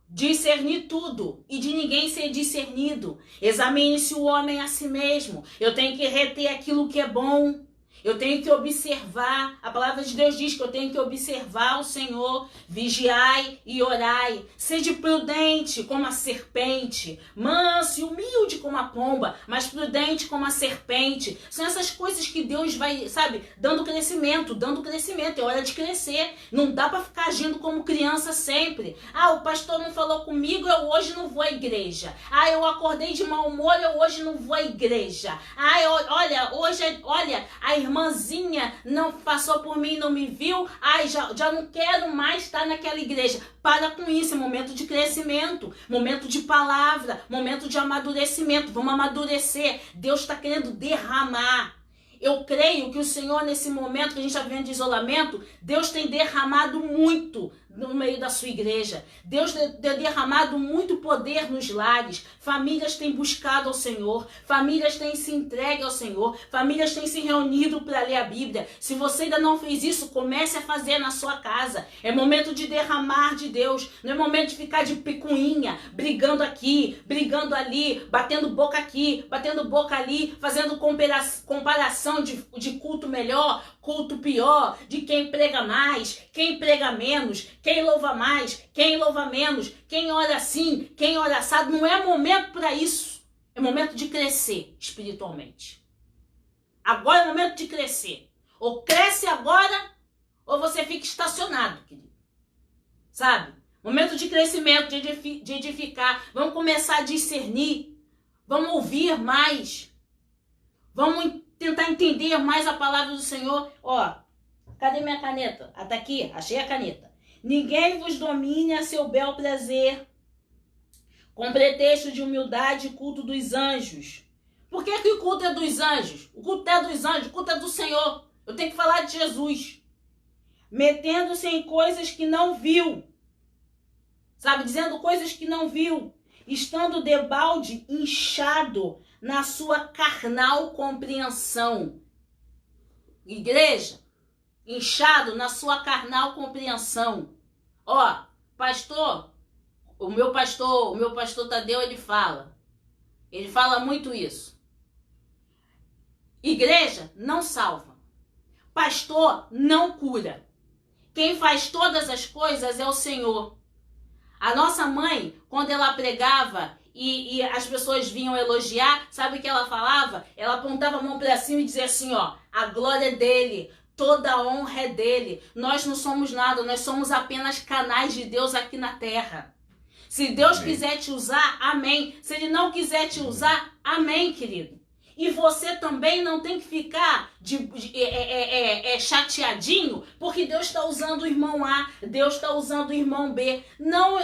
discernir tudo e de ninguém ser discernido. Examine-se o homem a si mesmo. Eu tenho que reter aquilo que é bom. Eu tenho que observar. A palavra de Deus diz que eu tenho que observar o Senhor. Vigiai e orai. Sede prudente como a serpente. Manso e humilde como a pomba, mas prudente como a serpente. São essas coisas que Deus vai, sabe, dando crescimento, dando crescimento. É hora de crescer. Não dá para ficar agindo como criança sempre. Ah, o pastor não falou comigo, eu hoje não vou à igreja. Ah, eu acordei de mau humor, eu hoje não vou à igreja. Ah, olha, a irmãzinha não passou por mim, não me viu. Ai, já não quero mais estar naquela igreja. Para com isso, é momento de crescimento, momento de palavra, momento de amadurecimento. Vamos amadurecer. Deus está querendo derramar. Eu creio que o Senhor, nesse momento que a gente está vivendo de isolamento, Deus tem derramado muito no meio da sua igreja. Deus tem derramado muito poder nos lares. Famílias têm buscado ao Senhor. Famílias têm se entregue ao Senhor. Famílias têm se reunido para ler a Bíblia. Se você ainda não fez isso, comece a fazer na sua casa. É momento de derramar de Deus. Não é momento de ficar de picuinha, brigando aqui, brigando ali, batendo boca aqui, batendo boca ali, fazendo comparação de culto melhor, culto pior, de quem prega mais, quem prega menos, quem louva mais, quem louva menos, quem ora assim, quem ora assado. Não é momento para isso. É momento de crescer espiritualmente. Agora é momento de crescer. Ou cresce agora, ou você fica estacionado, querido. Sabe? Momento de crescimento, de edificar. Vamos começar a discernir. Vamos ouvir mais. Vamos tentar entender mais a palavra do Senhor. Ó, cadê minha caneta? Ah, tá aqui, achei a caneta. Ninguém vos domine a seu bel prazer, com pretexto de humildade e culto dos anjos. Por que o culto é dos anjos? O culto é dos anjos, o culto é do Senhor. Eu tenho que falar de Jesus. Metendo-se em coisas que não viu. Sabe, dizendo coisas que não viu. Estando debalde inchado na sua carnal compreensão. Igreja, inchado na sua carnal compreensão. Ó, pastor, o meu pastor Tadeu, ele fala muito isso. Igreja não salva. Pastor não cura. Quem faz todas as coisas é o Senhor. A nossa mãe, quando ela pregava e as pessoas vinham elogiar, sabe o que ela falava? Ela apontava a mão para cima e dizia assim, ó, a glória é dele, toda a honra é dele. Nós não somos nada, nós somos apenas canais de Deus aqui na terra. Se Deus quiser te usar, amém. Se Ele não quiser te usar, amém, querido. E você também não tem que ficar chateadinho porque Deus está usando o irmão A, Deus está usando o irmão B. Não,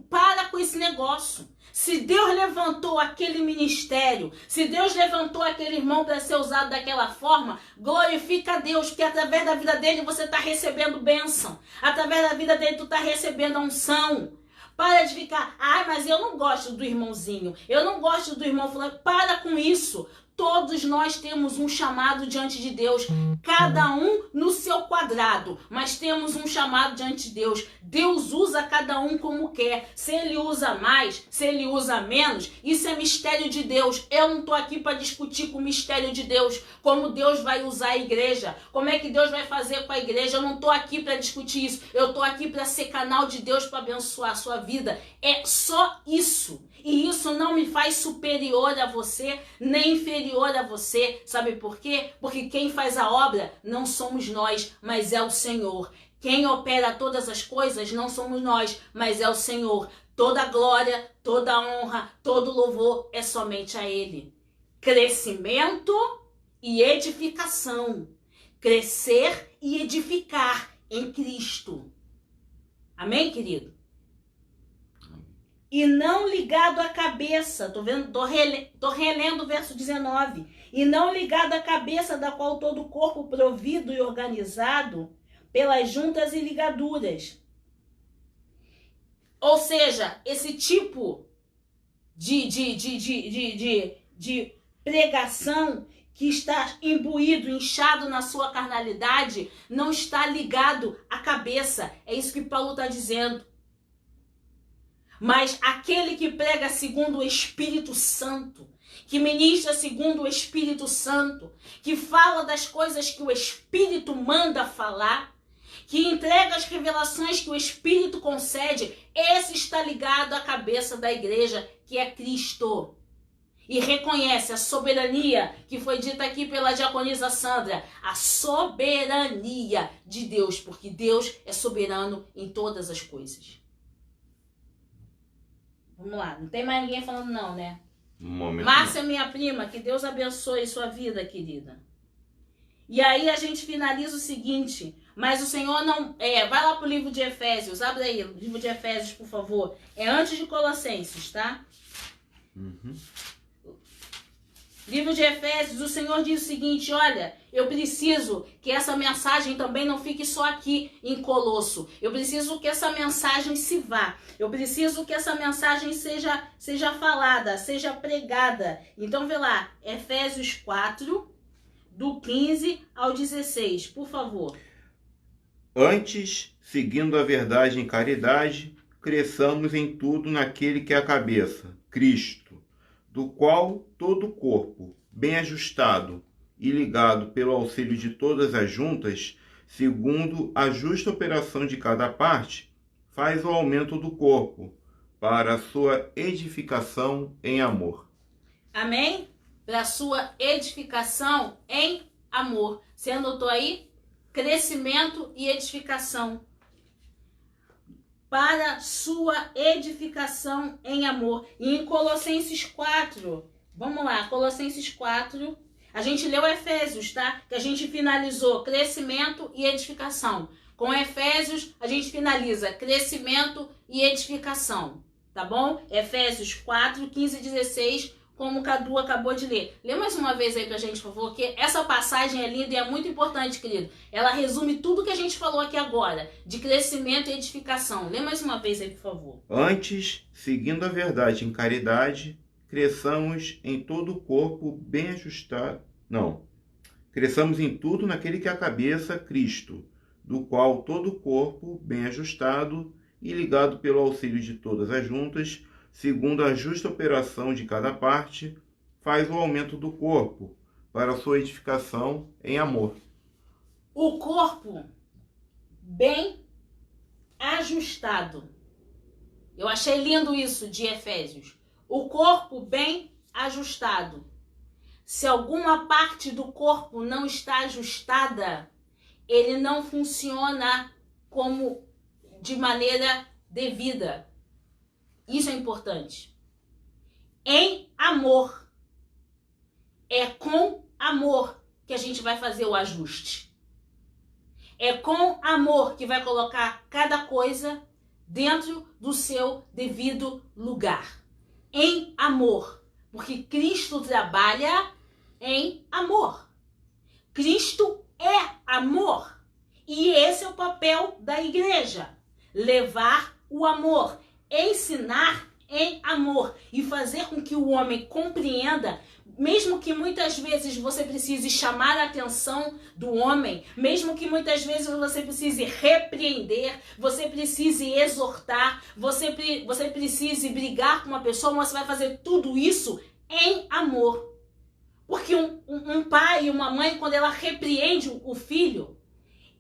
para com esse negócio. Se Deus levantou aquele ministério, se Deus levantou aquele irmão para ser usado daquela forma, glorifica a Deus, porque através da vida dele você está recebendo bênção. Através da vida dele tu está recebendo a unção. Para de ficar, mas eu não gosto do irmãozinho, eu não gosto do irmão fulano. Para com isso. Todos nós temos um chamado diante de Deus, cada um no seu quadrado, mas temos um chamado diante de Deus. Deus usa cada um como quer. Se Ele usa mais, se Ele usa menos, isso é mistério de Deus. Eu não estou aqui para discutir com o mistério de Deus, como Deus vai usar a igreja, como é que Deus vai fazer com a igreja. Eu não estou aqui para discutir isso. Eu estou aqui para ser canal de Deus para abençoar a sua vida. É só isso. E isso não me faz superior a você, nem inferior a você. Sabe por quê? Porque quem faz a obra não somos nós, mas é o Senhor. Quem opera todas as coisas não somos nós, mas é o Senhor. Toda glória, toda honra, todo louvor é somente a Ele. Crescimento e edificação. Crescer e edificar em Cristo. Amém, querido? E não ligado à cabeça, tô relendo o verso 19, e não ligado à cabeça da qual todo o corpo provido e organizado pelas juntas e ligaduras. Ou seja, esse tipo de pregação que está imbuído, inchado na sua carnalidade, não está ligado à cabeça. É isso que Paulo está dizendo. Mas aquele que prega segundo o Espírito Santo, que ministra segundo o Espírito Santo, que fala das coisas que o Espírito manda falar, que entrega as revelações que o Espírito concede, esse está ligado à cabeça da igreja, que é Cristo. E reconhece a soberania que foi dita aqui pela diaconisa Sandra, a soberania de Deus, porque Deus é soberano em todas as coisas. Vamos lá, não tem mais ninguém falando não, né? Márcia, minha prima, que Deus abençoe sua vida, querida. E aí a gente finaliza o seguinte, mas o Senhor não... vai lá pro livro de Efésios, abre aí, o livro de Efésios, por favor. É antes de Colossenses, tá? Livro de Efésios, o Senhor diz o seguinte, olha, eu preciso que essa mensagem também não fique só aqui em Colosso. Eu preciso que essa mensagem se vá. Eu preciso que essa mensagem seja falada, seja pregada. Então, vê lá, Efésios 4, do 15 ao 16, por favor. Antes, seguindo a verdade em caridade, cresçamos em tudo naquele que é a cabeça, Cristo, do qual todo o corpo, bem ajustado e ligado pelo auxílio de todas as juntas, segundo a justa operação de cada parte, faz o aumento do corpo, para a sua edificação em amor. Amém? Para a sua edificação em amor. Você anotou aí? Crescimento e edificação. Para sua edificação em amor. E em Colossenses 4, vamos lá, Colossenses 4, a gente leu Efésios, tá? Que a gente finalizou crescimento e edificação. Com Efésios, a gente finaliza crescimento e edificação, tá bom? Efésios 4, 15 e 16, como o Cadu acabou de ler. Lê mais uma vez aí pra gente, por favor, que essa passagem é linda e é muito importante, querido. Ela resume tudo que a gente falou aqui agora, de crescimento e edificação. Lê mais uma vez aí, por favor. Antes, seguindo a verdade em caridade, cresçamos em todo o corpo bem ajustado. Cresçamos em tudo naquele que é a cabeça, Cristo, do qual todo o corpo, bem ajustado e ligado pelo auxílio de todas as juntas, segundo a justa operação de cada parte, faz o aumento do corpo, para a sua edificação em amor. O corpo bem ajustado. Eu achei lindo isso de Efésios. O corpo bem ajustado. Se alguma parte do corpo não está ajustada, ele não funciona como de maneira devida. Isso é importante. Em amor. É com amor que a gente vai fazer o ajuste. É com amor que vai colocar cada coisa dentro do seu devido lugar. Em amor. Porque Cristo trabalha em amor. Cristo é amor. E esse é o papel da igreja. Levar o amor. Ensinar em amor e fazer com que o homem compreenda, mesmo que muitas vezes você precise chamar a atenção do homem, mesmo que muitas vezes você precise repreender, você precise exortar, você precise brigar com uma pessoa, mas você vai fazer tudo isso em amor. Porque um pai e uma mãe, quando ela repreende o filho,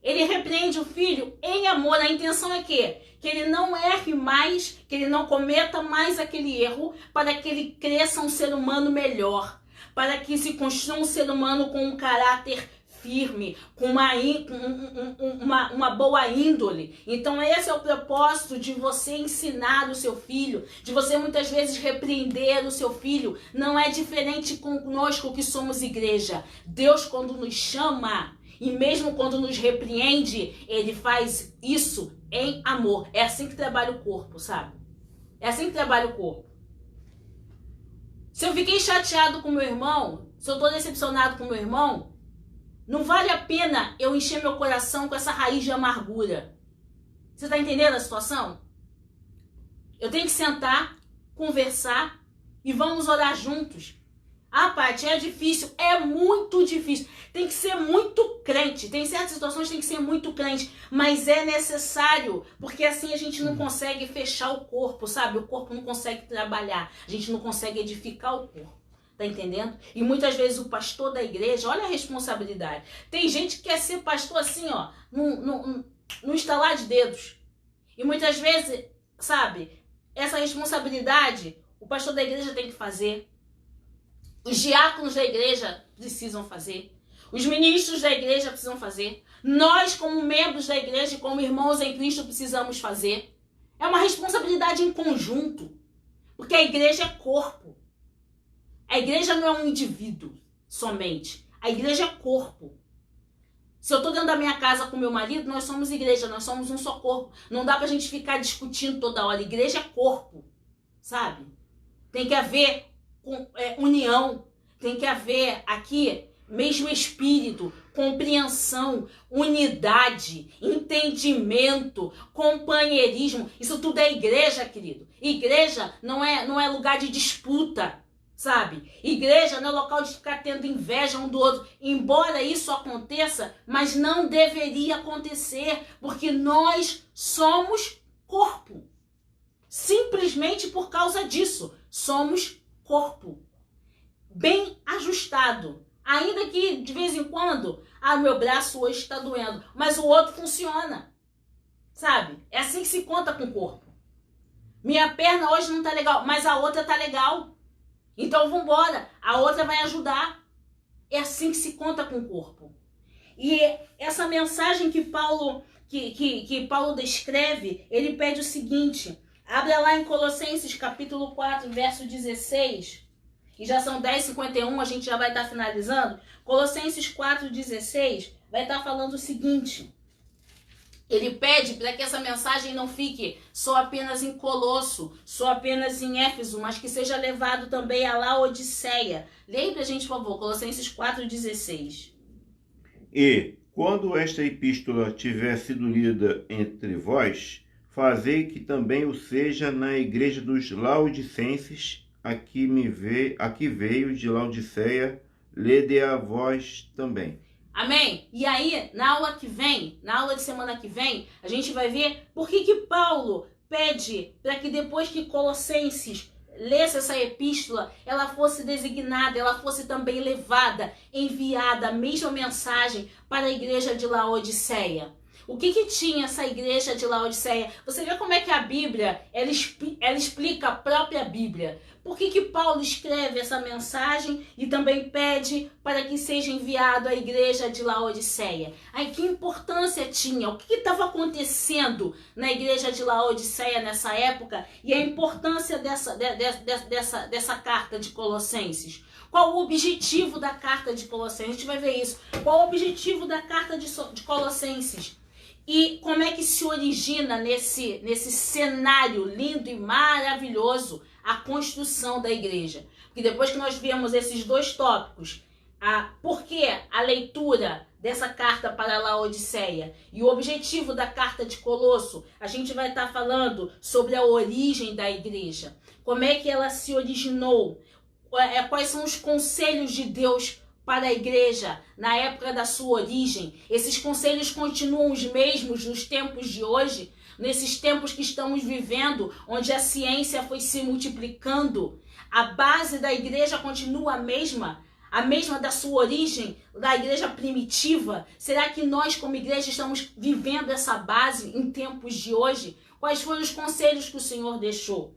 ele repreende o filho em amor. A intenção é que ele não erre mais, que ele não cometa mais aquele erro, para que ele cresça um ser humano melhor, para que se construa um ser humano com um caráter firme, com uma boa índole. Então esse é o propósito de você ensinar o seu filho, de você muitas vezes repreender o seu filho. Não é diferente conosco que somos igreja. Deus, quando nos chama, e mesmo quando nos repreende, ele faz isso em amor. É assim que trabalha o corpo, sabe? É assim que trabalha o corpo. Se eu fiquei chateado com meu irmão, se eu tô decepcionado com meu irmão, não vale a pena eu encher meu coração com essa raiz de amargura. Você tá entendendo a situação? Eu tenho que sentar, conversar e vamos orar juntos. Ah, Paty, é difícil. É muito difícil. Tem que ser muito crente. Tem certas situações que tem que ser muito crente. Mas é necessário. Porque assim a gente não consegue fechar o corpo, sabe? O corpo não consegue trabalhar. A gente não consegue edificar o corpo. Tá entendendo? E muitas vezes o pastor da igreja, olha a responsabilidade. Tem gente que quer ser pastor assim, ó, no estalar de dedos. E muitas vezes, sabe, essa responsabilidade o pastor da igreja tem que fazer. Os diáconos da igreja precisam fazer. Os ministros da igreja precisam fazer. Nós, como membros da igreja e como irmãos em Cristo, precisamos fazer. É uma responsabilidade em conjunto. Porque a igreja é corpo. A igreja não é um indivíduo somente. A igreja é corpo. Se eu estou dentro da minha casa com meu marido, nós somos igreja, nós somos um só corpo. Não dá pra gente ficar discutindo toda hora. Igreja é corpo, sabe? Tem que haver união. Tem que haver aqui mesmo espírito, compreensão, unidade, entendimento, companheirismo. Isso tudo é igreja, querido. Igreja não é lugar de disputa. Sabe? Igreja não é local de ficar tendo inveja um do outro. Embora isso aconteça, mas não deveria acontecer, porque nós somos corpo. Simplesmente por causa disso, somos corpo. Bem ajustado. Ainda que de vez em quando, meu braço hoje está doendo, mas o outro funciona. Sabe? É assim que se conta com o corpo. Minha perna hoje não tá legal, mas a outra tá legal. Então vambora, a outra vai ajudar. É assim que se conta com o corpo. E essa mensagem que Paulo descreve, ele pede o seguinte, abra lá em Colossenses capítulo 4, verso 16, e já são 10h51, a gente já vai estar finalizando. Colossenses 4,16 vai estar falando o seguinte, ele pede para que essa mensagem não fique só apenas em Colosso, só apenas em Éfeso, mas que seja levado também a Laodiceia. Leia pra gente, por favor, Colossenses 4,16. E, quando esta epístola tiver sido lida entre vós, fazei que também o seja na igreja dos Laodicenses, aqui veio de Laodiceia, lede a vós também. Amém? E aí, na aula de semana que vem, a gente vai ver por que Paulo pede para que depois que Colossenses lesse essa epístola, ela fosse designada, ela fosse também levada, enviada, a mesma mensagem para a igreja de Laodiceia. O que tinha essa igreja de Laodiceia? Você vê como é que a Bíblia, ela explica a própria Bíblia. Por que Paulo escreve essa mensagem e também pede para que seja enviado à igreja de Laodiceia? Aí que importância tinha? O que estava acontecendo na igreja de Laodiceia nessa época? E a importância dessa carta de Colossenses? Qual o objetivo da carta de Colossenses? A gente vai ver isso. Qual o objetivo da carta de Colossenses? E como é que se origina nesse cenário lindo e maravilhoso a construção da igreja? Porque depois que nós vemos esses dois tópicos, por que a leitura dessa carta para a Laodiceia e o objetivo da carta de Colosso, a gente vai estar falando sobre a origem da igreja. Como é que ela se originou? Quais são os conselhos de Deus para a igreja na época da sua origem? Esses conselhos continuam os mesmos nos tempos de hoje, nesses tempos que estamos vivendo, onde a ciência foi se multiplicando. A base da igreja continua a mesma da sua origem, da igreja primitiva. Será que nós como igreja estamos vivendo essa base em tempos de hoje? Quais foram os conselhos que o Senhor deixou?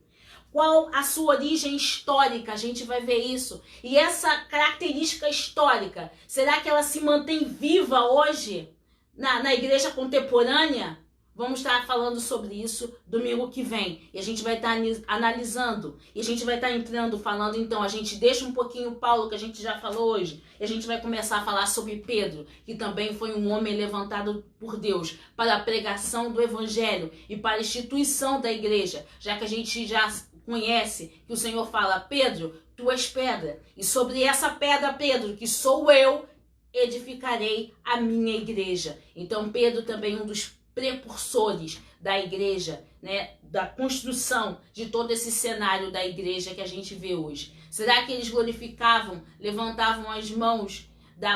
Qual a sua origem histórica? A gente vai ver isso. E essa característica histórica, será que ela se mantém viva hoje na igreja contemporânea? Vamos estar falando sobre isso domingo que vem. E a gente vai estar analisando. E a gente vai estar entrando, falando. Então, a gente deixa um pouquinho Paulo, que a gente já falou hoje. E a gente vai começar a falar sobre Pedro, que também foi um homem levantado por Deus para a pregação do evangelho e para a instituição da igreja. Já que a gente já conhece que o Senhor fala, Pedro, tu és pedra. E sobre essa pedra, Pedro, que sou eu, edificarei a minha igreja. Então, Pedro também um dos precursores da igreja, né, da construção de todo esse cenário da igreja que a gente vê hoje? Será que eles glorificavam, levantavam as mãos,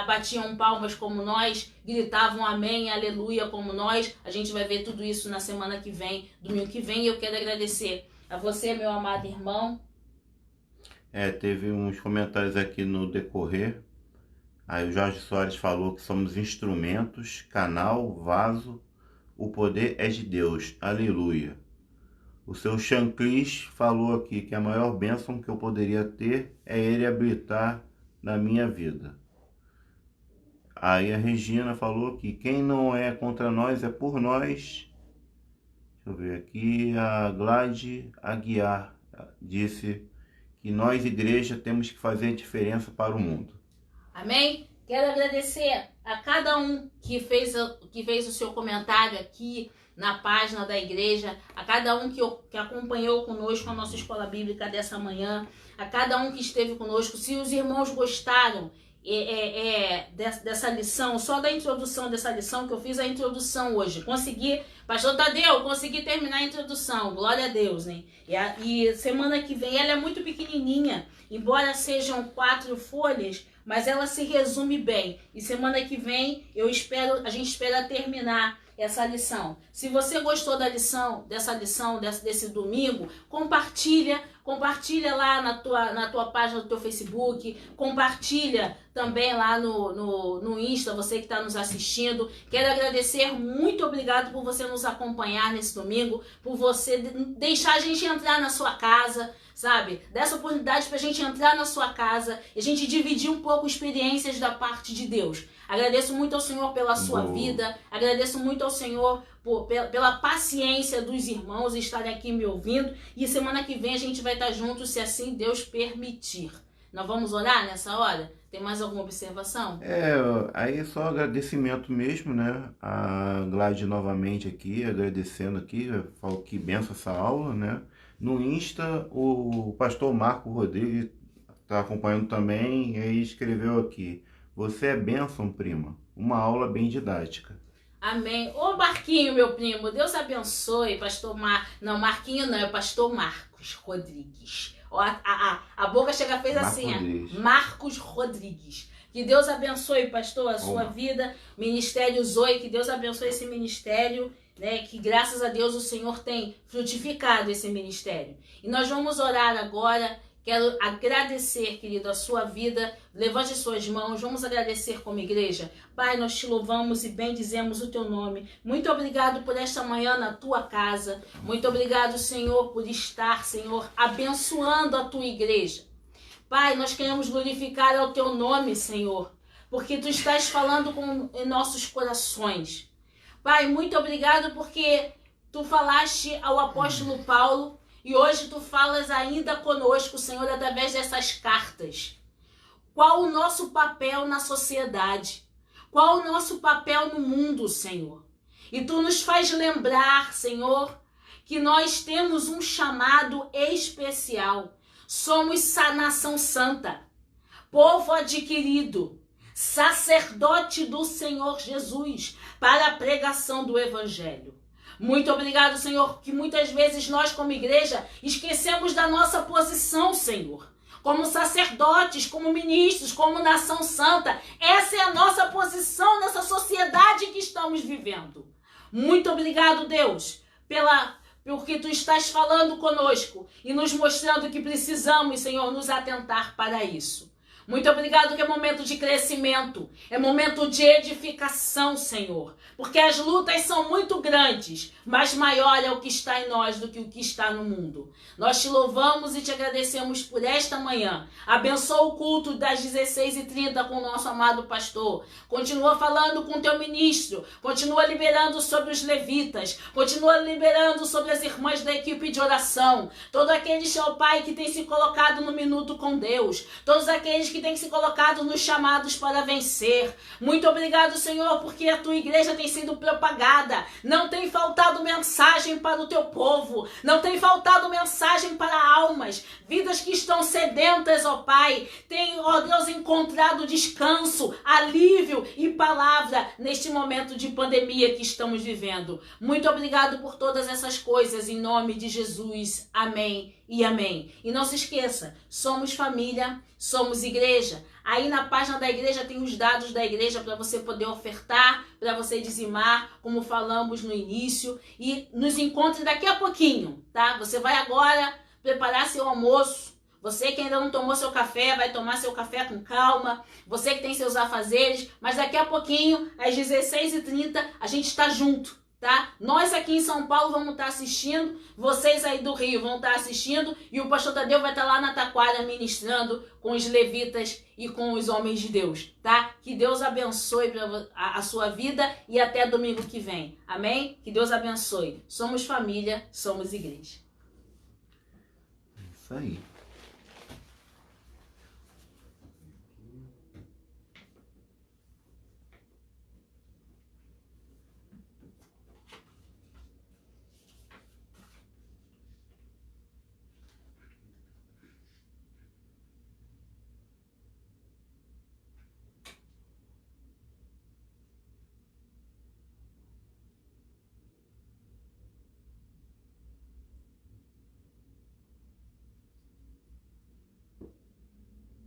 batiam palmas como nós, gritavam amém, aleluia como nós? A gente vai ver tudo isso na semana que vem, domingo que vem, e eu quero agradecer a você, meu amado irmão. Teve uns comentários aqui no decorrer. Aí o Jorge Soares falou que somos instrumentos, canal, vaso, o poder é de Deus, aleluia. O seu Chanclis falou aqui que a maior bênção que eu poderia ter é ele habitar na minha vida. Aí a Regina falou que quem não é contra nós é por nós. Deixa eu ver aqui, a Glade Aguiar disse que nós, igreja, temos que fazer a diferença para o mundo. Amém? Quero agradecer a cada um que fez o seu comentário aqui na página da igreja, a cada um que acompanhou conosco a nossa escola bíblica dessa manhã, a cada um que esteve conosco. Se os irmãos gostaram dessa lição, só da introdução dessa lição, que eu fiz a introdução hoje, Pastor Tadeu, consegui terminar a introdução, glória a Deus, né? E semana que vem ela é muito pequenininha, embora sejam 4 folhas, mas ela se resume bem. E semana que vem a gente espera terminar essa lição. Se você gostou desse domingo, compartilha lá na tua página do teu Facebook, compartilha também lá no Insta, você que está nos assistindo. Quero agradecer, muito obrigado por você nos acompanhar nesse domingo, por você deixar a gente entrar na sua casa, sabe? Dessa oportunidade para a gente entrar na sua casa e a gente dividir um pouco experiências da parte de Deus. Agradeço muito ao Senhor pela sua vida, agradeço muito ao Senhor pela paciência dos irmãos estarem aqui me ouvindo, e semana que vem a gente vai estar juntos, se assim Deus permitir. Nós vamos orar nessa hora? Tem mais alguma observação? Aí é só agradecimento mesmo, né? A Glade novamente aqui, agradecendo aqui, falou que benção essa aula, né? No Insta, o pastor Marco Rodrigues está acompanhando também, e aí escreveu aqui: você é bênção, prima. Uma aula bem didática. Amém. Ô Marquinho, meu primo, Deus abençoe, pastor Não, Marquinho não, é o pastor Marcos Rodrigues. A boca chega fez assim, Marcos Rodrigues. Que Deus abençoe, pastor, a sua vida. Ministério Zoe, que Deus abençoe esse ministério, né? Que graças a Deus o Senhor tem frutificado esse ministério. E nós vamos orar agora. Quero agradecer, querido, a sua vida. Levante suas mãos, vamos agradecer como igreja. Pai, nós te louvamos e bendizemos o teu nome. Muito obrigado por esta manhã na tua casa. Muito obrigado, Senhor, por estar, Senhor, abençoando a tua igreja. Pai, nós queremos glorificar ao teu nome, Senhor, porque tu estás falando em nossos corações. Pai, muito obrigado porque tu falaste ao apóstolo Paulo, e hoje tu falas ainda conosco, Senhor, através dessas cartas. Qual o nosso papel na sociedade? Qual o nosso papel no mundo, Senhor? E tu nos faz lembrar, Senhor, que nós temos um chamado especial. Somos nação santa, povo adquirido, sacerdote do Senhor Jesus, para a pregação do Evangelho. Muito obrigado, Senhor, que muitas vezes nós como igreja esquecemos da nossa posição, Senhor. Como sacerdotes, como ministros, como nação santa. Essa é a nossa posição nessa sociedade que estamos vivendo. Muito obrigado, Deus, porque tu estás falando conosco e nos mostrando que precisamos, Senhor, nos atentar para isso. Muito obrigado que é momento de crescimento, é momento de edificação, Senhor. Porque as lutas são muito grandes, mas maior é o que está em nós do que o que está no mundo. Nós te louvamos e te agradecemos por esta manhã. Abençoa o culto das 16h30 com o nosso amado pastor. Continua falando com o teu ministro. Continua liberando sobre os levitas. Continua liberando sobre as irmãs da equipe de oração. Todos aqueles, ó Pai, que têm se colocado no minuto com Deus. Todos aqueles que têm se colocado nos chamados para vencer. Muito obrigado, Senhor, porque a tua igreja tem sido propagada. Não tem faltado mensagem para o teu povo. Não tem faltado mensagem para almas. Vidas que estão estão sedentas, ó Pai, têm, ó Deus, encontrado descanso, alívio e palavra neste momento de pandemia que estamos vivendo. Muito obrigado por todas essas coisas, em nome de Jesus. Amém e amém. E não se esqueça, somos família, somos igreja. Aí na página da igreja tem os dados da igreja para você poder ofertar, para você dizimar, como falamos no início. E nos encontre daqui a pouquinho, tá? Você vai agora preparar seu almoço. Você que ainda não tomou seu café, vai tomar seu café com calma. Você que tem seus afazeres, mas daqui a pouquinho, às 16h30, a gente está junto, tá? Nós aqui em São Paulo vamos estar assistindo, vocês aí do Rio vão estar assistindo e o pastor Tadeu vai estar lá na Taquara ministrando com os levitas e com os homens de Deus, tá? Que Deus abençoe a sua vida e até domingo que vem. Amém? Que Deus abençoe. Somos família, somos igreja. Isso aí.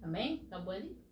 Amém? Acabou ali?